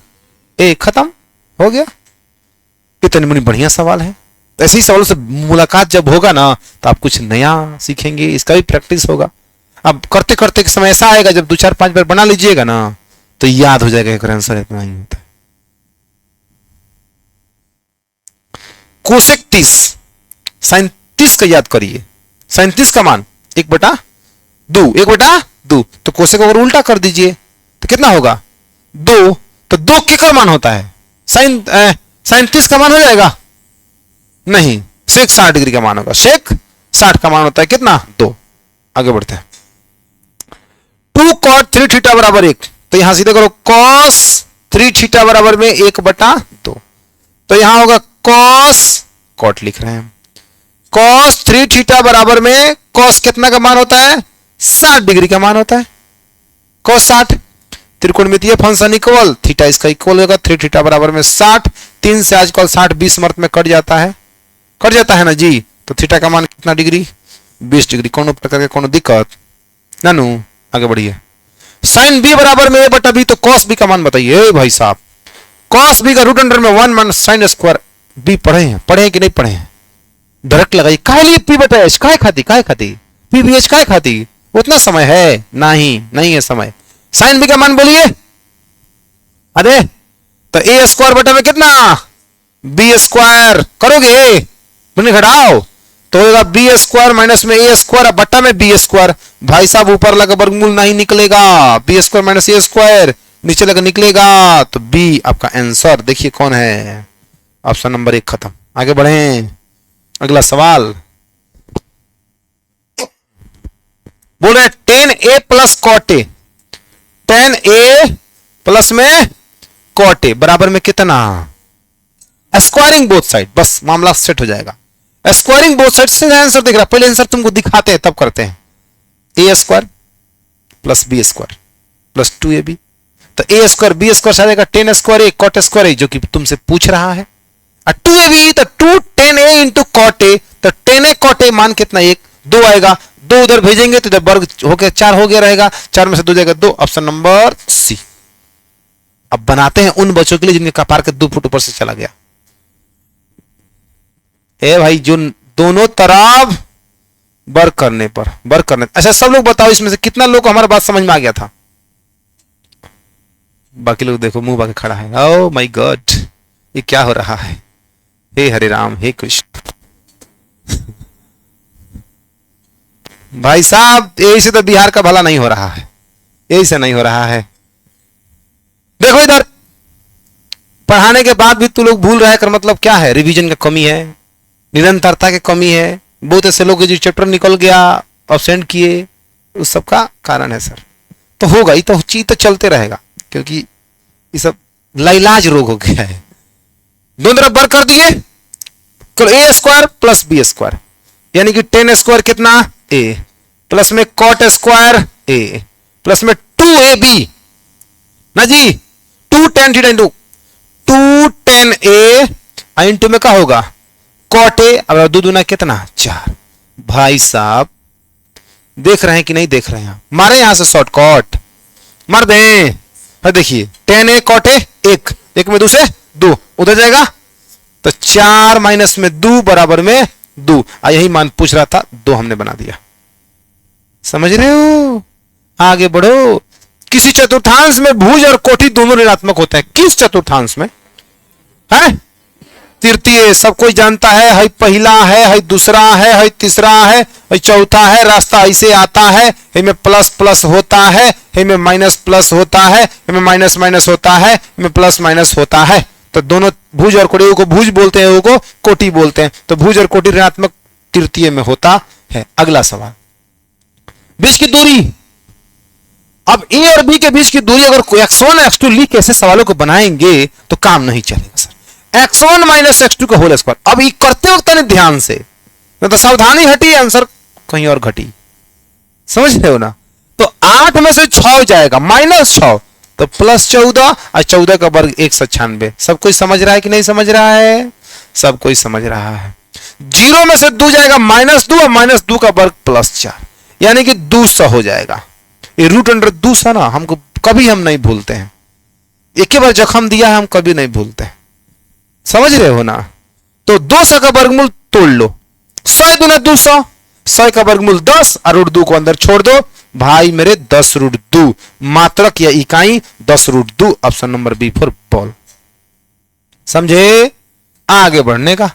[SPEAKER 1] ए खत्म हो गया। इतनी मुनी बढ़िया सवाल है। तो ऐसे ही सवालों से मुलाकात जब होगा ना तो आप कुछ नया सीखेंगे, इसका भी प्रैक्टिस होगा। अब करते करते एक समय ऐसा आएगा जब 2-4-5 बार बना लीजिएगा ना तो याद हो जाएगा कि आंसर इतना ही होता है। कोसेक 30 साइन 30 का याद करिए, साइन 30 का मान 1/2, 1/2, तो कोसेक अगर उल्टा कर दीजिए तो कितना होगा 2, तो 2 किकर मान होता है, साइन 30 का मान हो जाएगा नहीं, सेक 60 डिग्री का मान होगा, सेक 60 का मान होता है कितना 2। आगे बढ़ते हैं, 2 cot 3 थीटा बराबर 1, तो यहां सीधे करो cos 3 थीटा बराबर में 1/2, तो यहां होगा cos, cot लिख रहे हैं, cos 3 थीटा बराबर में cos कितना का मान होता है 60 डिग्री का मान होता है, cos 60। त्रिकोणमितीय फंक्शन इक्वल थीटा इसका इक्वल होगा 3 थीटा बराबर में 60, 3 से आजकल 60 20 मर्त में कट जाता है ना जी, तो थीटा का मान कितना डिग्री 20 डिग्री। कौन प्रकार के कौन दिक्कत नानू, आगे बढ़िए। साइन बी बराबर में a/b, तो cos b का मान बताइए भाई साहब। cos b का रूट अंडर में 1 माइनस साइन स्क्वायर b पढ़े हैं कि नहीं पढ़े हैं, डायरेक्ट लगाइए। काहे लिए p/h काहे खाती p/h काहे खाती, उतना समय है नहीं है समय। साइन बी का मान बोलिए, अरे तो ए स्क्वायर बटा में कितना, बी स्क्वायर करोगे, मैंने घटाओ तो होगा बी स्क्वायर माइनस में ए स्क्वायर बटा में बी स्क्वायर। भाई साहब ऊपर लगा वर्गमूल नहीं निकलेगा, बी स्क्वायर माइनस ए स्क्वायर नीचे लगा निकलेगा, तो बी आपका आंसर। देखिए कौन है, ऑप्शन नंबर 1 खत्म। आगे बढ़े, अगला सवाल बोल रहे 10a plus cot A, 10a plus में कॉट ए बराबर में कितना, स्क्वायरिंग बोथ साइड, बस मामला सेट हो जाएगा। स्क्वायरिंग बोथ साइड से आंसर दिख रहा, पहले आंसर तुमको दिखाते हैं तब करते हैं। A square plus b square plus 2ab, तो ए स्क्वायर बी स्क्वायर से आएगा 10 स्क्वायर ए कॉट स्क्वायर ए, जो कि तुमसे पूछ रहा है। और 2ab तो 2 10a इंटू कॉट ए, तो 10a कॉट ए मान कितना, 1 2 आएगा, 2 उधर भेजेंगे तो इधर वर्ग होकर 4 हो गया रहेगा, 4 में से 2 जाएगा 2, ऑप्शन नंबर सी। अब बनाते हैं उन बच्चों के लिए जिनके कपार के 2 फुट ऊपर से चला गया। ए भाई जो दोनों तरफ वर्क करने पर वर्क करने, अच्छा सब लोग बताओ इसमें से कितना लोग को हमारा बात समझ में आ गया था। बाकी लोग देखो मुंह बाके खड़ा है, ओह माय गॉड ये क्या हो रहा है, हे हरे राम हे कृष्ण। भाई साहब यही से तो बिहार का भला नहीं हो रहा है, यही से नहीं हो रहा है। देखो इधर पढ़ाने के बाद भी तू लोग भूल रहा है, कर मतलब क्या है, रिवीजन का कमी है, निरंतरता की कमी है। बहुत ऐसे लोग जो चैप्टर निकल गया अब्सेंट किए, उस सब का कारण है सर। तो होगा ये तो चीज तो चलते रहेगा, क्योंकि ये सब लाइलाज रोग हो गया है। दोनों तरफ वर्क कर दिए, तो a square plus b square यानी कि 10 स्क्वायर कितना ए, प्लस में कॉट स्क्वायर ए, प्लस में 2ab ना जी, 2 tan theta into 2 tan a into में क्या होगा कॉट ए, अब 2 दूना कितना 4। भाई साहब देख रहे हैं कि नहीं देख रहे हैं, मारे यहां से शॉर्टकट मार दें। देखिए 10 a कॉट ए 1 1 में 2 से 2 उधर जाएगा, तो 4 माइनस में 2 बराबर में 2, यही मान पूछ रहा था, 2 हमने बना दिया। समझ रहे हो, आगे बढ़ो। किसी चतुर्थांश में भुज और कोटि दोनों ऋणात्मक होते हैं, किस चतुर्थांश में है, तृतीय सब कोई जानता है पहला है दूसरा है तीसरा है चौथा है, रास्ता ऐसे आता है, इनमें प्लस प्लस होता है, इनमें माइनस प्लस होता है, इनमें माइनस माइनस होता है, इनमें प्लस माइनस होता है। तो दोनों भुज और कोटि को भुज बोलते हैं, को कोटि बोलते हैं, तो भुज और कोटि ऋणात्मक तृतीय में होता है। अगला सवाल, बीच की दूरी, अब ए और बी के बीच की दूरी अगर x1 x2 लिख के ऐसे सवालों को बनाएंगे तो काम नहीं चलेगा सर। x1 माइनस x2 का होल स्क्वायर, अब ये करते वक्त नहीं ध्यान से, तो सावधानी हटी आंसर कहीं और घटी, समझ रहे हो ना। तो 8 में से 6 जाएगा -6, तो +14 और 14 का वर्ग 196। सब कोई समझ रहा है कि नहीं समझ रहा है, सब कोई समझ रहा है। 0 में से 2 जाएगा -2 और -2 का वर्ग +4 यानी कि 200 हो जाएगा। ये रूट अंडर 200 ना हमको कभी हम नहीं भूलते हैं, एक ही बार जख्म दिया है हम कभी नहीं भूलते हैं, समझ रहे हो ना। तो 200 का वर्गमूल तोड़ लो, 100 गुना 200, 100 का वर्गमूल 10 और रूट 2 को अंदर छोड़ दो भाई मेरे, 10 रूट 2 मात्रक या इकाई 10 root 2, option number B for ball. समझे, आगे बढ़ने का।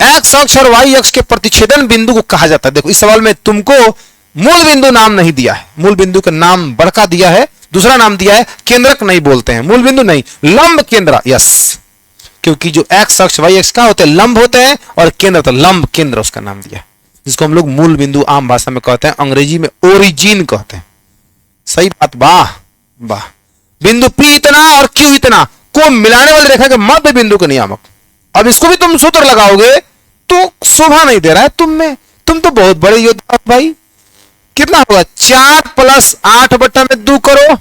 [SPEAKER 1] एक्स अक्ष और वाई अक्ष के प्रतिच्छेदन बिंदु को कहा जाता है। देखो इस सवाल में तुमको मूल बिंदु नाम नहीं दिया है, मूल बिंदु का नाम बड़का दिया है, दूसरा नाम दिया है केंद्रक नहीं बोलते हैं, मूल बिंदु नहीं, लंब केंद्र। यस, क्योंकि जो एक्स अक्ष वाई अक्ष का होते हैं लंब होते हैं और केंद्र तो लंब केंद्र उसका नाम दिया है, जिसको हम लोग मूल बिंदु आम भाषा में कहते हैं, अंग्रेजी में ओरिजिन कहते हैं। सही बात, वाह वाह। बिंदु P इतना और Q इतना को मिलाने वाली रेखा के मध्य बिंदु का नियामक। अब इसको भी तुम सूत्र लगाओगे तो शोभा नहीं दे रहा है तुम में, तुम तो बहुत बड़े योद्धा भाई। कितना होगा 4 + 8 बटा में 2 करो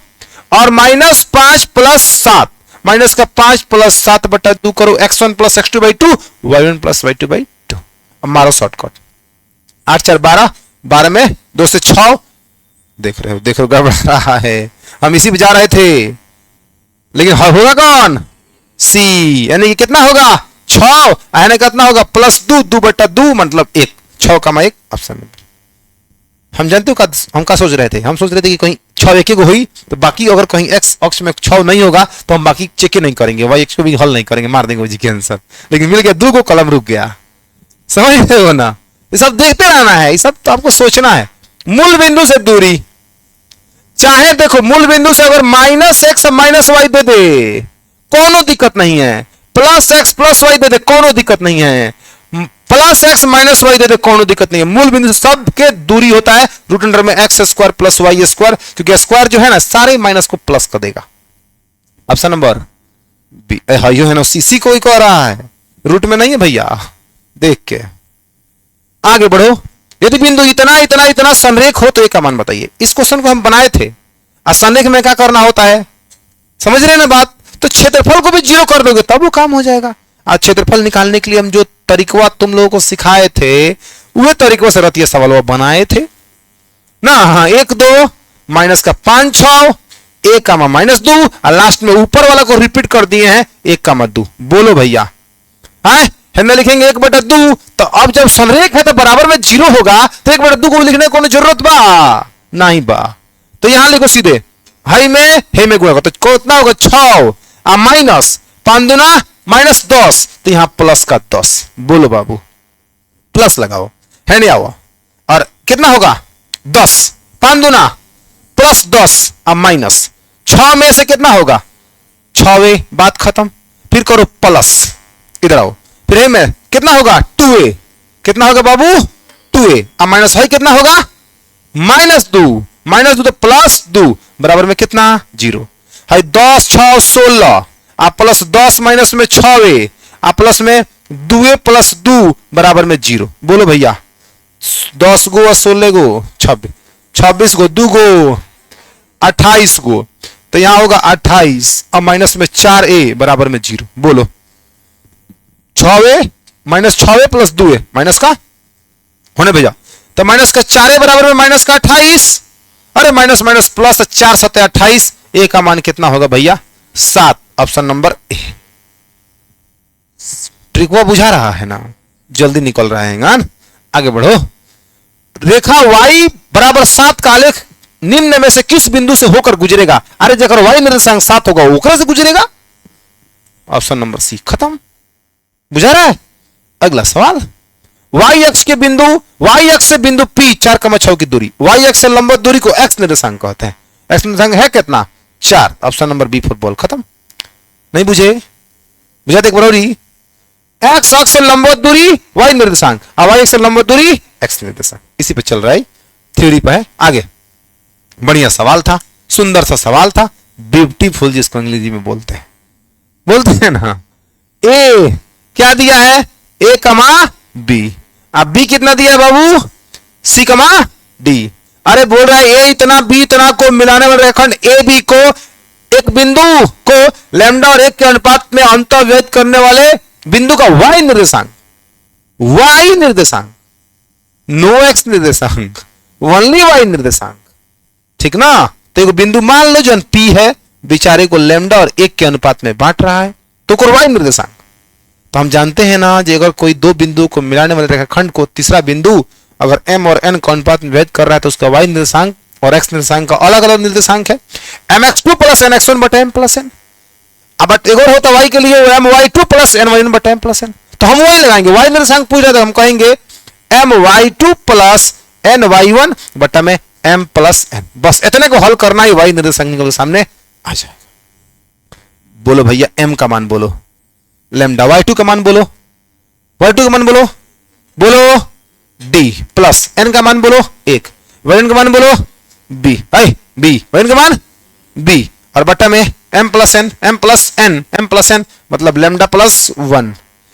[SPEAKER 1] और -5 + 7, माइनस का 5 + 7 बटा 2 करो, x1 + x2/2 y1 + y2/2। अब मारो शॉर्टकट, 8 4 12, 12 में 2 से 6, देख रहे हो गड़बड़ रहा है, हम इसी पे जा रहे थे, लेकिन होगा कौन सी, यानी कि कितना होगा 6, यानी कितना होगा +2, 2 बटा 2 मतलब 1, 6 का 1 ऑप्शन में। हम जानते हो हम क्या सोच रहे थे, हम सोच रहे थे कि कहीं 6 एक हुई, तो बाकी अगर कहीं एक्स अक्ष में 6 नहीं होगा तो हम बाकी चेक ही नहीं करेंगे, वाई अक्ष को भी हल नहीं करेंगे, मार देंगे जी के आंसर। लेकिन मिल गया 2 को, कलम रुक गया। समझ रहे हो ना? ये सब देखते रहना है, ये सब तो आपको सोचना है। मूल बिंदु से दूरी, चाहे देखो मूल बिंदु से अगर -x -y दे दे कोनो दिक्कत नहीं है, +x +y दे दे कोनो दिक्कत नहीं है, +x -y दे दे कोनो दिक्कत नहीं है। मूल बिंदु से सबके दूरी होता है √अंडर में x² + y², क्योंकि स्क्वायर जो है ना सारे माइनस को प्लस कर देगा। ऑप्शन नंबर बी है ना, सी कोई कह रहा है, रूट में नहीं है भैया, देख के आगे बढ़ो। यदि बिंदु इतना इतना इतना संरेख हो तो एक का मान बताइए। इस क्वेश्चन को हम बनाए थे, और संरेख में क्या करना होता है, समझ रहे हैं ना बात? तो क्षेत्रफल को भी 0 कर दोगे तब वो काम हो जाएगा। आज क्षेत्रफल निकालने के लिए हम जो तरीका तुम लोगों को सिखाए थे, वह तरीकों से रतिया सवाल वो बनाए थे ना। हाँ, 1 2 माइनस का 5 6 1 का -2, और लास्ट में ऊपर वाला को रिपीट कर दिए हैं 1 का -2। बोलो भैया, है ना? लिखेंगे 1/2, तो अब जब संरेख है तो बराबर में 0 होगा, तो 1/2 को लिखने को जरूरत बा नहीं बा, तो यहां लिखो सीधे, हाई में हे में गुणा, तो कितना होगा 6 और माइनस 5 दूना -10, तो यहां प्लस का 10। बोलो बाबू, प्लस लगाओ, है नहीं? आओ, और कितना होगा 10, 5 दूना +10 और माइनस 6 में से कितना होगा 6, बात खत्म। फिर करो प्लस, इधर आओ, फिर में कितना होगा 2a, कितना होगा बाबू 2a, और माइनस है कितना होगा -2 तो +2 बराबर में कितना 0 है। 10 6 16 आ प्लस 10 माइनस में 6a आ प्लस में 2a + 2 बराबर में 0। बोलो भैया, 10 गो और 16 गो 26 गो 2 गो 28 गो, तो यहां होगा 28 और माइनस में 4a बराबर में 0। बोलो 6a -6a + 2a माइनस का होने भैया, तो माइनस का 4a बराबर में माइनस का 28, अरे माइनस माइनस प्लस 4 7 28, a का मान कितना होगा भैया 7। ऑप्शन नंबर ए। ट्रिक वो बुझा रहा है ना, जल्दी निकल रहा है। आगे बढ़ो। रेखा y बराबर 7 का आलेख निम्न में से किस बिंदु से होकर गुजरेगा? अरे जगह y निर्देशांक 7 होगा ओकरा से गुजरेगा। ऑप्शन नंबर सी, खत्म। बुझा रहा है? अगला सवाल, y अक्ष के बिंदु, y अक्ष से बिंदु P 4,6 की दूरी, y अक्ष से लंबवत दूरी को x निर्देशांक कहते हैं। x निर्देशांक है कितना 4। Option number B football. खत्म। नहीं बुझे? बुझाते एक बराबरी। x अक्ष से लंबवत दूरी y निर्देशांक, और y अक्ष से लंबवत दूरी x निर्देशांक, इसी पे चल रहा है, थ्योरी पे है। आगे बढ़िया सवाल था, सुंदर सा सवाल था, ब्यूटीफुल जिसको अंग्रेजी में बोलते हैं ना। ए क्या दिया है, a, b, अब b कितना दिया बाबू c, d। अरे बोल रहा है a इतना b इतना को मिलाने वाले रेखाखंड ए बी को एक बिंदु को लैम्डा और 1 के अनुपात में अंतर व्यक्त करने वाले बिंदु का y निर्देशांक, नो x निर्देशांक, ओनली y निर्देशांक, ठीक ना। तो एक बिंदु मान लो जो p है, बेचारे को लैम्डा और 1 के अनुपात में बांट रहा है, तो y निर्देशांक। तो हम जानते हैं ना, कि अगर कोई दो बिंदु को मिलाने वाले रेखाखंड को तीसरा बिंदु अगर m और n के अनुपात में भेद कर रहा है तो उसका y निर्देशांक और x निर्देशांक का अलग अलग निर्देशांक है, mx2 + nx1 / m + n। अब एक और होता y के लिए my2 + ny1 / m + n। तो हम वही लगाएंगे, y निर्देशांक पूछ रहा था, हम कहेंगे my2 + ny1 / में m + n। बस इतने को हल करना ही y निर्देशांक निकल के सामने आ जाएगा। बोलो भैया m का मान बोलो, लैम्डा, y2 का मान बोलो, y2 का मान बोलो, बोलो d प्लस n का मान बोलो 1, yn का मान बोलो b, b yn का मान b, और बट्टा में m + n मतलब लैम्डा +1,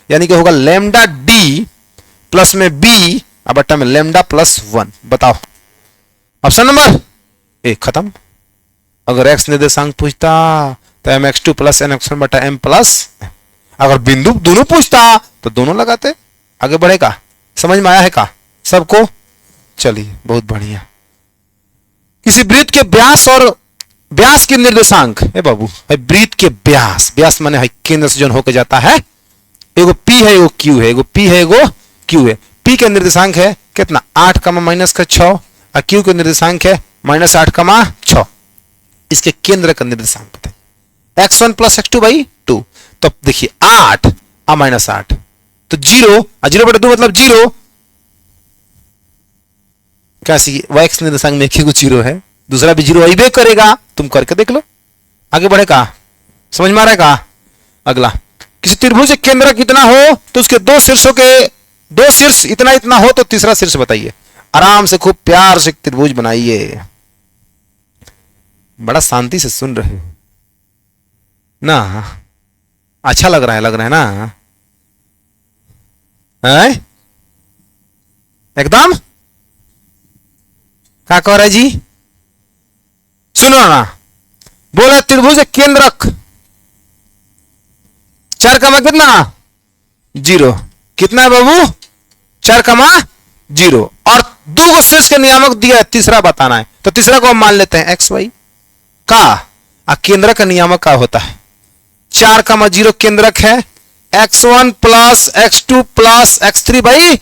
[SPEAKER 1] यानी कि होगा लैम्डा d प्लस में b और बट्टा में लैम्डा +1। बताओ ऑप्शन नंबर ए। खत्म। अगर x निर्देशांक पूछता तो mx2 + nx1 / m + n। अगर बिंदु दोनों पूछता तो दोनों लगाते, आगे बढ़ेगा। समझ में आया है का सबको? चलिए बहुत बढ़िया। किसी वृत्त के व्यास और व्यास के निर्देशांक है बाबू, है वृत्त के व्यास, व्यास माने है केंद्र से जो होकर जाता है, एगो p है एगो q है, एगो p है एगो q है। p के निर्देशांक है कितना 8, -6, और q के निर्देशांक है -8, 6। इसके केंद्र का निर्देशांक बताइए। x1 plus x2 by 2। तो देखिए 8 और माइनस 8 तो 0 और 0/2 मतलब 0। कैसी x निर्देशांक में एक ही कुछ 0 है, दूसरा भी 0 अइबे करेगा। तुम करके देख लो। आगे बढ़े का समझ में आ रहा है का? अगला, किसी त्रिभुज केंद्र कितना हो तो उसके दो शीर्षों के दो शीर्ष इतना इतना हो तो तीसरा शीर्ष बताइए। आराम से खूब प्यार से त्रिभुज बनाइए। बड़ा शांति से सुन रहे हो ना? अच्छा लग रहा है ना? है? एकदम क्या कह रहा है जी? सुनो ना, बोले त्रिभुज केंद्रक 4 कमा कितना 0। कितना है बाबू? 4 कमा 0 और 2 को शीर्ष के नियामक दिया है, तीसरा बताना है। तो तीसरा को हम मान लेते हैं x y का। केंद्रक का नियामक का होता है 4 कमा 0 केंद्रक है x1 plus x2 plus x3 by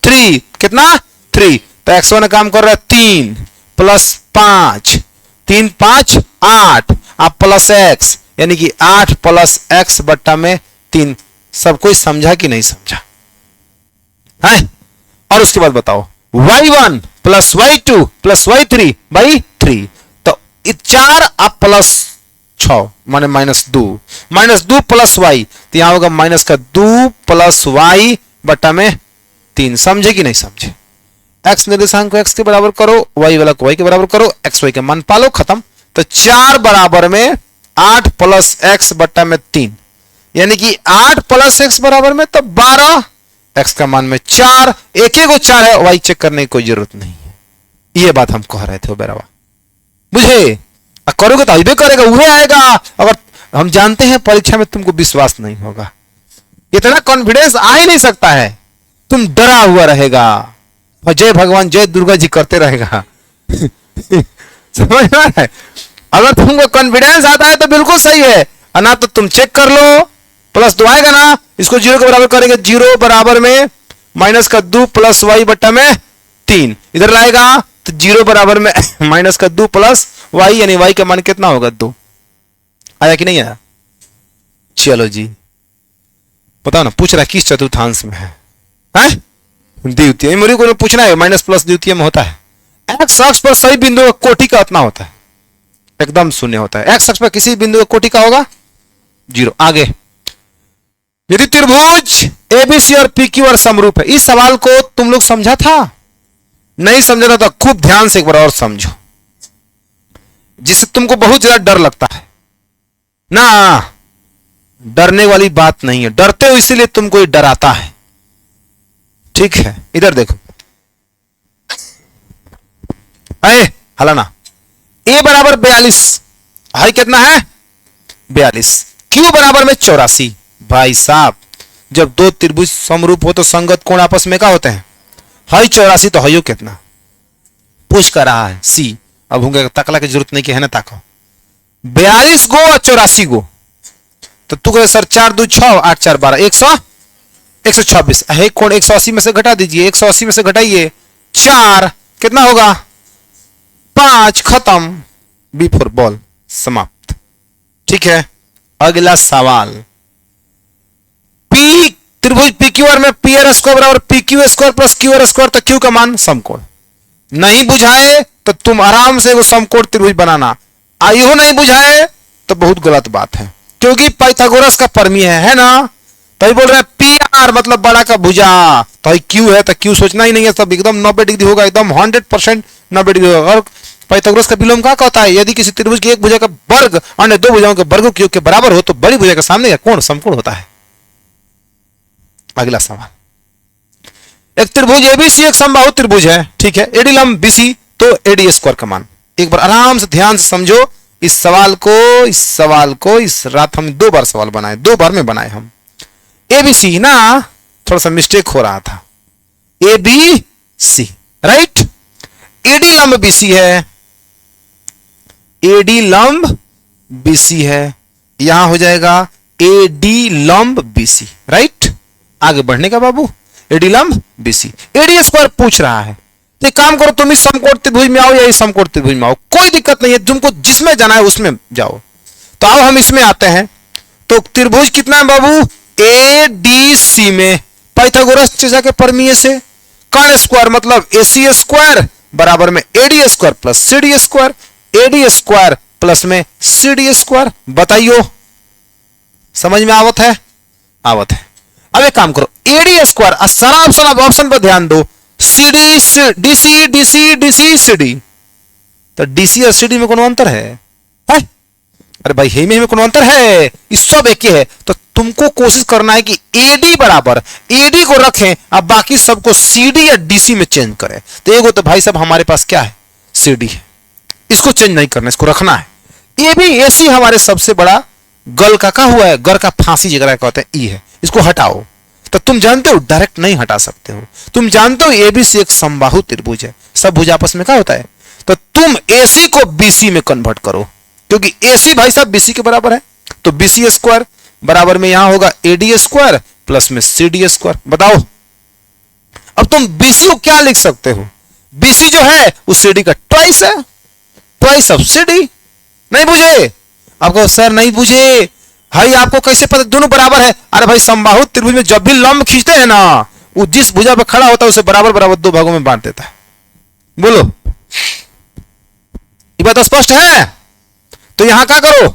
[SPEAKER 1] 3। कितना 3। तो x1 काम कर रहा है 3 प्लस 5 3 5 8 आप प्लस x यानी कि 8 प्लस x बट्टा में 3। सब कोई समझा कि नहीं समझा है? और उसके बाद बताओ y1 plus y2 plus y3 by 3। तो 4 आप प्लस 6 माने -2 प्लस y तो यहां होगा माइनस का 2 प्लस y बट्टा में 3। समझे कि नहीं समझे? x निर्देशांक को x के बराबर करो, y वाला को y के बराबर करो, x y के मान पालो, खत्म। तो 4 बराबर में 8 प्लस x बट्टा में 3 यानी कि 8 प्लस x बराबर में तो 12। x का मान में 4 एक को 4 है, y चेक करने की कोई जरूरत नहीं है। ये बात हम कह रहे थे बेरावा, बुझे? करोगे तो अइबे करेगा, वही आएगा। अगर हम जानते हैं परीक्षा में तुमको विश्वास नहीं होगा, इतना कॉन्फिडेंस आ ही नहीं सकता है, तुम डरा हुआ रहेगा और जय भगवान जय दुर्गा जी करते रहेगा। समझ में आ रहा है? अगर तुमको कॉन्फिडेंस आता है तो बिल्कुल सही है, और ना तो तुम चेक कर लो। प्लस 2 आएगा ना, इसको 0 के बराबर करेंगे, 0 बराबर में माइनस का 2 प्लस y बट्टा में 3 इधर लाएगा तो 0 बराबर में माइनस का 2 प्लस y यानी y का मान कितना होगा 2। आया कि नहीं आया? चलो जी बताओ ना, पूछ रहा है किस चतुर्थांश में है? द्वितीय। मेरे को पूछना है, माइनस प्लस द्वितीय में होता है। x अक्ष पर सही बिंदु का कोटि का इतना होता है, एकदम शून्य होता है। x अक्ष पर किसी बिंदु का कोटि का होगा 0। आगे, यदि त्रिभुज ABC और PQ और समरूप है। इस सवाल को तुम लोग समझा था? नहीं समझा था तो खूब ध्यान से एक बार और समझो, जिससे तुमको बहुत ज्यादा डर लगता है ना। डरने वाली बात नहीं है, डरते हो इसीलिए तुमको ये डराता है। ठीक है, इधर देखो, अरे हलाना। A बराबर 42, हाई कितना है 42, Q बराबर में 84। भाई साहब, जब दो त्रिभुज समरूप हो तो संगत कोण आपस में क्या होते हैं? हाई 84 तो हाइयो कितना पूछ कर रहा है C। अब होंगे तकला की जरूरत नहीं कि है ना, ताको 42 गो और 84 गो तो तू कहे सर 4 2 6 8 4 12 126 है। कोण 180 में से घटा दीजिए, 180 में से घटाइए 4 कितना होगा 5। खत्म, B4 बॉल समाप्त। ठीक है, अगला सवाल, P त्रिभुज PQR में PR स्क्वायर बराबर PQ square plus QR square, तो Q का मान समकोण। नहीं बुझाए तो तुम आराम से वो समकोण त्रिभुज बनाना, आइयो नहीं बुझाए तो बहुत गलत बात है, क्योंकि पाइथागोरस का प्रमेय है ना। तो बोल रहे हैं PR मतलब बड़ा का भुजा, तो Q है तो Q सोचना ही नहीं है, सब एकदम 90 डिग्री होगा, एकदम 100% 90 डिग्री होगा। और पाइथागोरस का विलोम क्या कहता है? यदि किसी त्रिभुज की एक भुजा का वर्ग अन्य दो भुजाओं के वर्गों के योग के बराबर हो तो बड़ी भुजा के सामने का कोण समकोण होता है। अगला सवाल, एक त्रिभुज ABC एक समबाहु त्रिभुज है, ठीक है, AD लंब BC, तो AD स्क्वायर का मान। एक बार आराम से ध्यान से समझो इस सवाल को। इस रात हम 2 बार सवाल बनाए, 2 बार में बनाए हम। ABC ना थोड़ा सा मिस्टेक हो रहा था, ABC राइट। AD लंब BC है, AD लंब BC है, यहां हो जाएगा AD लंब BC राइट। आगे बढ़ने का बाबू, AD लंब BC, AD स्क्वायर पूछ रहा है, तो एक काम करो, तुम इस समकोण त्रिभुज में आओ या इस समकोण त्रिभुज में आओ, कोई दिक्कत नहीं है, तुमको जिसमें जाना है उसमें जाओ। तो आओ हम इसमें आते हैं। तो त्रिभुज कितना है बाबू, ए डी सी में पाइथागोरस थ्योरम के प्रमेय से कर्ण स्क्वायर मतलब AC स्क्वायर बराबर में AD square plus CD square, AD square plus में CD स्क्वायर। बताइयो समझ में आवत है? आवत है। अब एक काम करो, AD स्क्वायर सारा ऑप्शन पर ध्यान दो, CD DC DC DC CD, तो DC और CD में कौन अंतर है? अरे भाई हे में कौन अंतर है? इस सब एक ही है। तो तुमको कोशिश करना है कि AD बराबर AD को रखें, अब बाकी सबको CD या DC में चेंज करें। तो एगो तो भाई साहब हमारे पास क्या है, CD है, इसको चेंज नहीं करना, इसको रखना है। AB AC हमारे सबसे बड़ा गल का क्या हुआ है, गर का फांसी जगह कहते हैं, E है, इसको हटाओ। तो तुम जानते हो डायरेक्ट नहीं हटा सकते हो, तुम जानते हो ABC एक समबाहु त्रिभुज है, सब भुज आपस में क्या होता है। तो तुम AC को BC में कन्वर्ट करो, क्योंकि AC भाई साहब BC के बराबर है। तो BC स्क्वायर बराबर में यहां होगा AD स्क्वायर प्लस में CD स्क्वायर। बताओ अब तुम BC को क्या लिख सकते हो, BC जो है उस CD का ट्वाइस है, ट्वाइस ऑफ CD। नहीं बुझे? आपको सर नहीं बुझे भाई, आपको कैसे पता दोनों बराबर है? अरे भाई समबाहु त्रिभुज में जब भी लंब खींचते हैं ना, वो जिस भुजा पर खड़ा होता है उसे बराबर बराबर दो भागों में बांट देता है। बोलो ये बात स्पष्ट है? तो यहां क्या करो,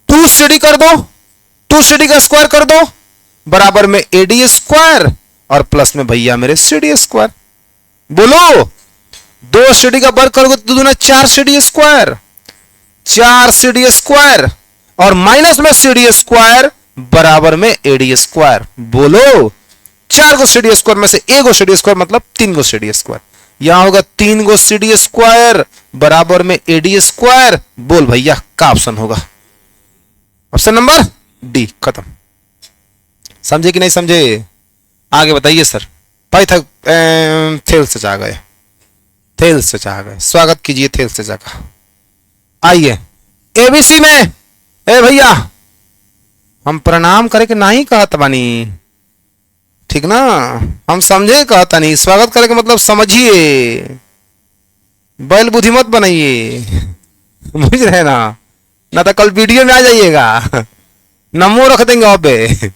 [SPEAKER 1] 2CD कर दो, 2CD का स्क्वायर कर दो बराबर में AD स्क्वायर और प्लस में भैया मेरे CD स्क्वायर। बोलो 2CD का वर्ग करोगे तो दूना 4CD स्क्वायर, 4CD स्क्वायर और माइनस में CD स्क्वायर बराबर में AD स्क्वायर। बोलो 4 गो CD स्क्वायर में से 1 गो CD स्क्वायर मतलब 3 गो CD स्क्वायर, यहां होगा 3 गो CD स्क्वायर बराबर में AD स्क्वायर। बोल भैया क्या ऑप्शन होगा? Option number D. खत्म। समझे कि नहीं समझे? आगे बताइए सर। थेल से आ गए, थेल से आ गए, स्वागत कीजिए थेल से का। आइए ABC में, ए भैया हम प्रणाम करे के नहीं कहत बानी, ठीक ना, हम समझे कहता नहीं, स्वागत करे के मतलब समझिए, बैल बुद्धि मत बनाइए, बुझ रहे ना तो कल वीडियो में आ जाइएगा, नमो रख देंगे अबे।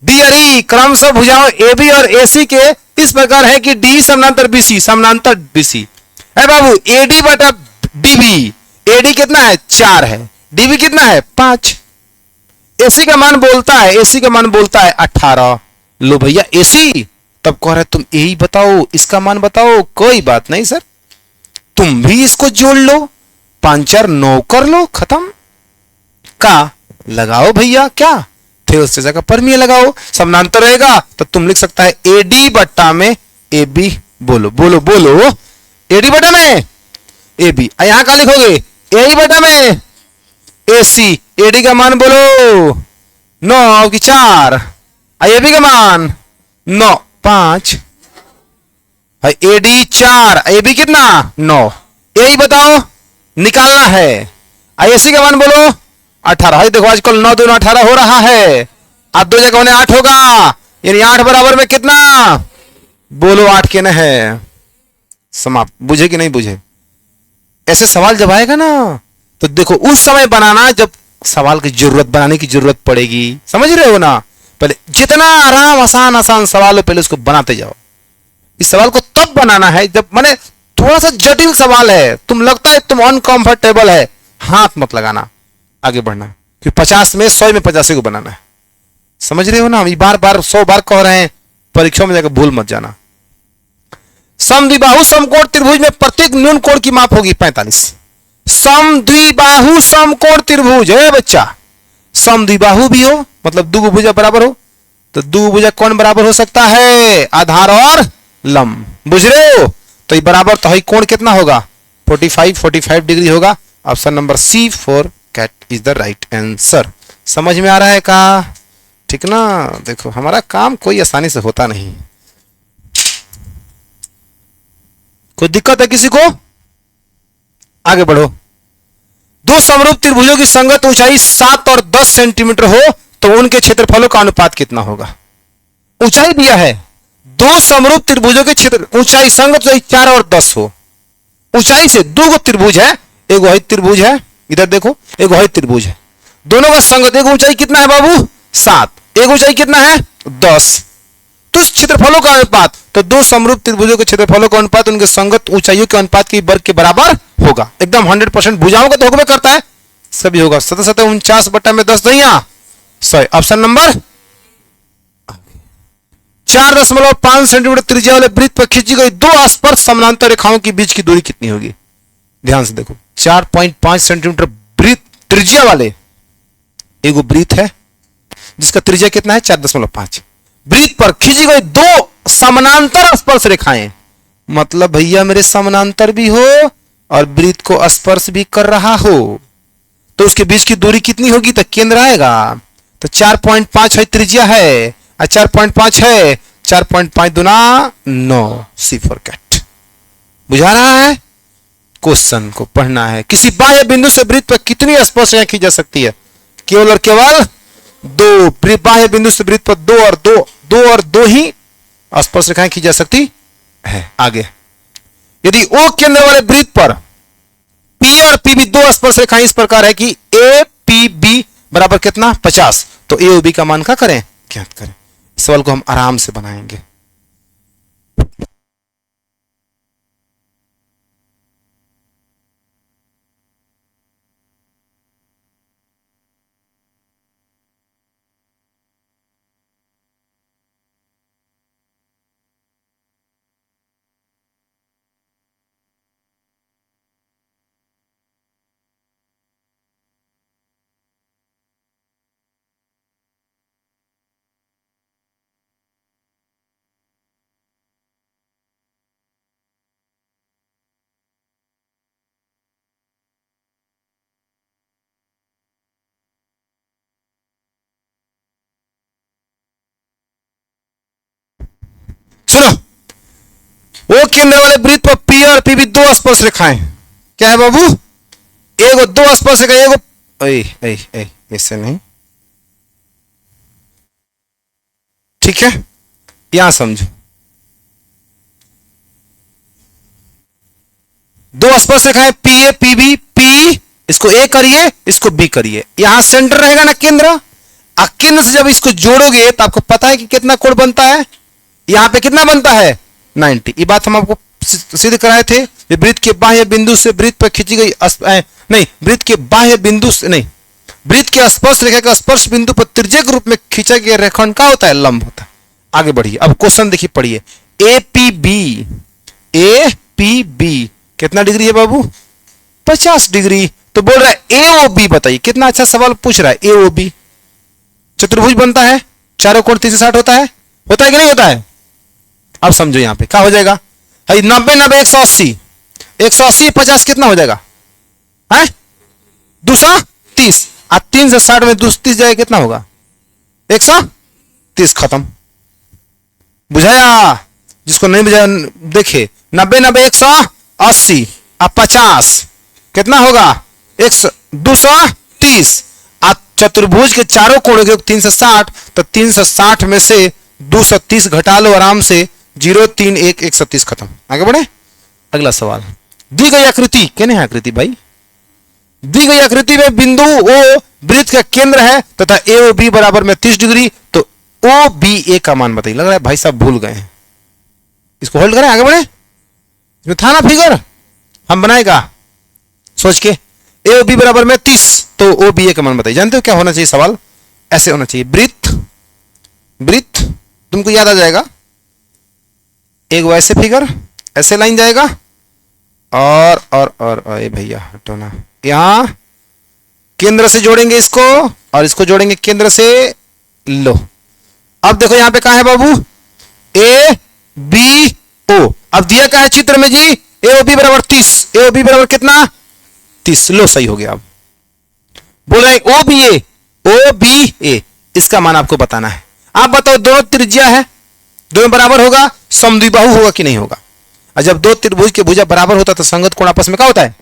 [SPEAKER 1] डी और ई क्रमशः भुजाओं AB और AC के इस प्रकार है कि D समानांतर BC, समानांतर BC है बाबू। AD बटा DB, AD कितना है 4 है, DB कितना है 5, AC का मान बोलता है, AC का मान बोलता है 18। लो भैया AC, तब कह रहे तुम यही बताओ, इसका मान बताओ। कोई बात नहीं सर, तुम भी इसको जोड़ लो, 5 4 9 कर लो, खत्म। का लगाओ भैया, क्या थेओस से जगह प्रमेय लगाओ, समानांतर रहेगा तो तुम लिख सकता है AD बट्टा में AB। बोलो बोलो बोलो, AD बटा में AB, यहां क्या लिखोगे AE बटा में AC। AD का मान बोलो 9 की 4, AB का मान 9 5, AD 4 AB कितना 9, यही बताओ निकालना है। AC का मान बोलो 18। देखो आजकल 9 दूना 18 हो रहा है, अब 2 जगह होने 8 होगा, यानी 8 बराबर में कितना, बोलो 8 के न है। समाप्त। बुझे कि नहीं बुझे? ऐसे सवाल जब आएगा ना तो देखो उस समय बनाना जब सवाल की जरूरत, बनाने की जरूरत पड़ेगी, समझ रहे हो ना। पहले जितना आराम आसान आसान सवाल हो पहले उसको बनाते जाओ। इस सवाल को तब बनाना है जब माने थोड़ा सा जटिल सवाल है, तुम लगता है तुम अनकंफर्टेबल है, हाथ मत लगाना, आगे बढ़ना, कि 50 में 100 में 85 को बनाना है। समझ रहे हो ना? हम बार बार 100 बार कह रहे हैं, परीक्षा में जाकर भूल मत जाना। समद्विबाहु समकोण त्रिभुज में प्रत्येक न्यून कोण की माप होगी 45। समद्विबाहु समकोण त्रिभुज है बच्चा, समद्विबाहु भी हो मतलब दो भुजा बराबर हो, तो दो भुजा कौन बराबर हो सकता है, आधार और लंब। बुझ रहे हो? तो ये बराबर तो है, कोण कितना होगा 45 डिग्री होगा। Option number C4 cat is the right answer. समझ में आ रहा है का? ठीक ना। देखो हमारा काम कोई आसानी से होता नहीं, कोई दिक्कत है किसी को? आगे बढ़ो। दो समरूप त्रिभुजों की संगत ऊंचाई 7 और 10 सेंटीमीटर हो तो उनके क्षेत्रफलों का अनुपात कितना होगा? ऊंचाई दिया है, दो समरूप त्रिभुजों के क्षेत्र ऊंचाई संगत ऊंचाई 4 और 10 हो, ऊंचाई से दो त्रिभुज है, एक वही त्रिभुज है, इधर देखो एक वही त्रिभुज है, दोनों का संगत, एक ऊंचाई कितना है बाबू 7, एक ऊंचाई कितना है 10, तो इस क्षेत्रफलों का अनुपात, तो दो समरूप त्रिभुजों के क्षेत्रफलों का अनुपात उनके संगत ऊंचाइयों के अनुपात के वर्ग के बराबर होगा। एकदम 100% भुजाओं का तो होगा करता है, सभी होगा। 749 दैया सही। ऑप्शन नंबर 4.5 सेंटीमीटर त्रिज्या वाले वृत्त पर खींची गई दो स्पर्श समानांतर रेखाओं के बीच की दूरी कितनी होगी? ध्यान से देखो, 4.5 सेंटीमीटर वृत्त त्रिज्या वाले एक वृत्त है जिसका त्रिज्या कितना है 4.5, वृत्त पर खींची गई दो समानांतर स्पर्श रेखाएं, मतलब भैया मेरे समानांतर भी हो और वृत्त को स्पर्श भी कर रहा हो, तो उसके बीच की दूरी कितनी होगी? तो केंद्र आएगा, तो 4.5 है त्रिज्या है, 4.5 है, 4.5 दुना 9, सी फॉर कैट। बुझा रहा है? क्वेश्चन को पढ़ना है। किसी बाह्य बिंदु से वृत्त पर कितनी स्पर्श रेखाएं खींची जा सकती है? केवल और केवल दो। बाह्य बिंदु से वृत्त पर दो और दो ही स्पर्श रेखाएं खींची जा सकती है। आगे, यदि ओ केंद्र वाले वृत्त पर पी और पी बी दो स्पर्श रेखाएं इस प्रकार है कि ए पी बी बराबर कितना 50, तो ए और बी का मान क्या करें? ज्ञात करें। इस सवाल को हम आराम से बनाएंगे। सुनो, वो केंद्र वाले वृत्त पर पी और पी भी दो स्पर्श रेखाएं, क्या है बाबू? एगो दो स्पर्श रेखा, एगो ऐसे नहीं, ठीक है, यहां समझो, दो स्पर्श रेखाएं P A P B, P इसको ए करिए, इसको बी करिए, यहां सेंटर रहेगा ना केंद्र, केंद्र से जब इसको जोड़ोगे तो आपको पता है कि कितना कोण बनता है, यहां पे कितना बनता है 90। ये बात हम आपको सिद्ध कराए थे। वृत्त के बाह्य बिंदु से वृत्त पर खींची गई नहीं, वृत्त के बाह्य बिंदु से नहीं, वृत्त के स्पर्श रेखा का स्पर्श बिंदु पर त्रिज्या के रूप में खींचा गया रेखाखंड का होता है लंब होता है। आगे बढ़िए, अब क्वेश्चन देखिए, पढ़िए। ए पी बी कितना डिग्री है बाबू? 50 डिग्री। तो बोल रहा है ए ओ बी, बताइए कितना अच्छा सवाल पूछ रहा है। ए ओ बी चतुर्भुज बनता है, चारों कोण 360 होता है कि नहीं होता है? अब समझो यहां पे क्या हो जाएगा, 90 90 180, 180 50 कितना हो जाएगा है? 230, अब 360 में 230 जाएगा कितना होगा? 130, खत्म। बुझाया? जिसको नहीं बुझाया देखे, 90 90 180, अब 50 कितना होगा? 230। अब चतुर्भुज के चारों कोणों के 360, तो 360 में से 230 घटा लो आराम से, 0 3 1 130, खत्म। आगे बढ़े, अगला सवाल। दी गई आकृति, क्या है आकृति भाई? दी गई आकृति में बिंदु ओ वृत्त का केंद्र है तथा ए ओ बी बराबर में 30 डिग्री, तो ओ बी ए का मान बताइए। लग रहा है भाई साहब भूल गए हैं, इसको होल्ड करें, आगे बढ़े। इसमें था ना फिगर, हम बनाएगा सोच के, ए ओ बी बराबर में 30, तो ओ बी ए का मान बताइए। जानते हो क्या होना चाहिए सवाल? ऐसे होना चाहिए, वृत्त तुमको याद आ जाएगा, एक वैसे फिगर, ऐसे लाइन जाएगा, और ए भैया हटो ना, यहां केंद्र से जोड़ेंगे इसको और इसको जोड़ेंगे केंद्र से। लो, अब देखो यहां पे कहां है बाबू? A B O. अब दिया क्या है चित्र में जी? ए ओ बी बराबर 30, ए ओ बी बराबर कितना? 30। लो, सही हो गया। अब बोल रहे ओ बी ए, इसका मान आपको बताना है। आप बताओ, दोनों त्रिज्या है, दोनों बराबर होगा, समद्विबाहु होगा कि नहीं होगा? और जब दो त्रिभुज के भुजा बराबर होता है तो संगत कोण आपस में क्या होता है?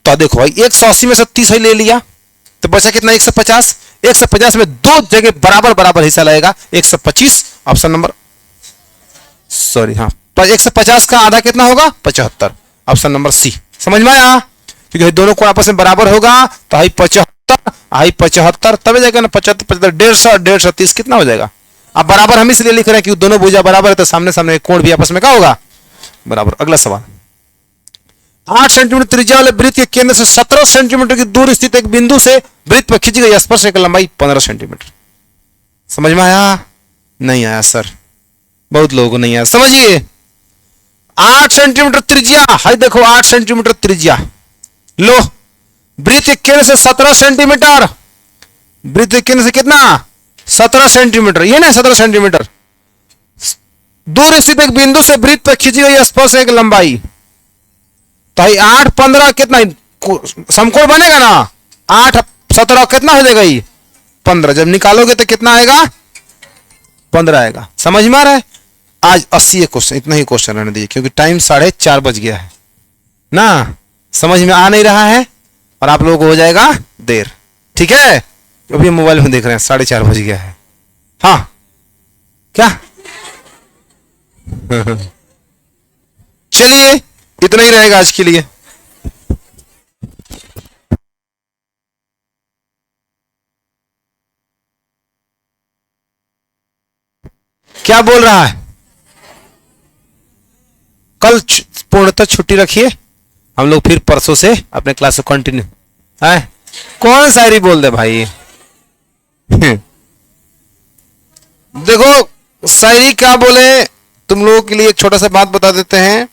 [SPEAKER 1] तो देखो भाई, 180 में से 30 ले लिया, तो बचा कितना? 150। 150 में दो जगह बराबर हिस्सा लगेगा, 125। ऑप्शन नंबर सॉरी, हाँ, 150 का आधा कितना होगा? 75। Option number C. समझ में आया? क्योंकि दोनों को आपस में बराबर होगा तो आई 75, आई 75, तब जाएगा ना 75 75, 150 150 30 कितना हो जाएगा? अब बराबर हम इसलिए लिख रहे हैं कि दोनों भुजा बराबर है तो सामने सामने कोण भी आपस में क्या होगा? बराबर। अगला सवाल, 8 सेंटीमीटर त्रिज्या वाले वृत्त के केंद्र से 17 सेंटीमीटर की दूर स्थित एक बिंदु से वृत्त पर खींची गई स्पर्शरेखा की लंबाई 15 सेंटीमीटर। समझ में आया? नहीं आया सर, बहुत लोगों को नहीं आया। समझिए, 8 सेंटीमीटर त्रिज्या, हाय देखो 8 सेंटीमीटर त्रिज्या, लो वृत्त के केंद्र से 17 सेंटीमीटर, वृत्त के केंद्र से कितना? 17 सेंटीमीटर, ये ना 17 सेंटीमीटर दूर स्थित एक बिंदु से वृत्त पर खींची गई स्पर्शरेखा की लंबाई, तो 8 15 कितना समकोण बनेगा ना? 8 17 कितना हो जाएगा? ये 15। जब निकालोगे तो कितना आएगा? 15 आएगा। समझ में आ रहा है? आज 80 क्वेश्चन, इतना ही क्वेश्चन रहने दीजिए क्योंकि टाइम 4:30 बज गया है ना। समझ में आ नहीं रहा है और आप लोगों को हो जाएगा देर। ठीक है, अभी मोबाइल में देख रहे हैं 4:30 बज गया है। हाँ क्या? चलिए इतना ही रहेगा आज के लिए। क्या बोल रहा है? कल पूर्णतः छुट्टी रखिए, हम लोग फिर परसों से अपने क्लास को कंटिन्यू। है कौन शायरी बोल दे भाई? देखो शायरी क्या बोले, तुम लोगों के लिए एक छोटा सा बात बता देते हैं।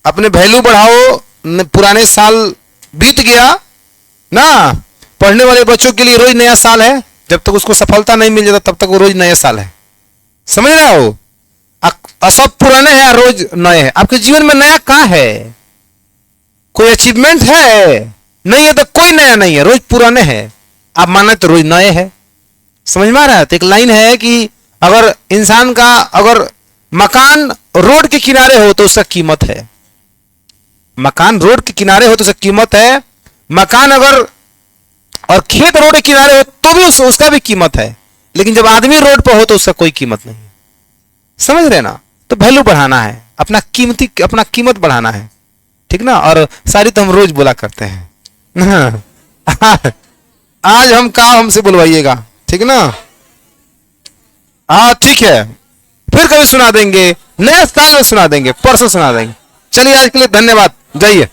[SPEAKER 1] अपने वैल्यू बढ़ाओ, पुराने साल बीत गया ना, पढ़ने वाले बच्चों के लिए रोज नया साल है। जब तक उसको सफलता नहीं मिल जाता तब तक वो रोज नया साल है। समझ रहे हो? सब पुराने हैं, रोज नए हैं। आपके जीवन में नया कहां है? कोई अचीवमेंट है? नहीं है तो कोई नया नहीं है, रोज पुराने हैं। आप माने तो रोज नए हैं। समझ में आ रहा है? तो एक लाइन है कि अगर इंसान का अगर मकान रोड के किनारे हो तो उसका कीमत है। मकान रोड के किनारे हो तो उसका कीमत है। मकान अगर और खेत रोड के किनारे हो तो भी उसका भी कीमत है। लेकिन जब आदमी रोड पर हो तो उसका कोई कीमत नहीं है। समझ रहे ना? तो वैल्यू बढ़ाना है, अपना कीमत बढ़ाना है। ठीक ना? और सारी तो हम रोज बोला करते हैं। आज हम काम हमसे बुलवाइएगा, ठीक ना? हाँ ठीक है, फिर कभी सुना देंगे, नए साल में सुना देंगे, परसों सुना देंगे। चलिए आज के लिए धन्यवाद, जाइए।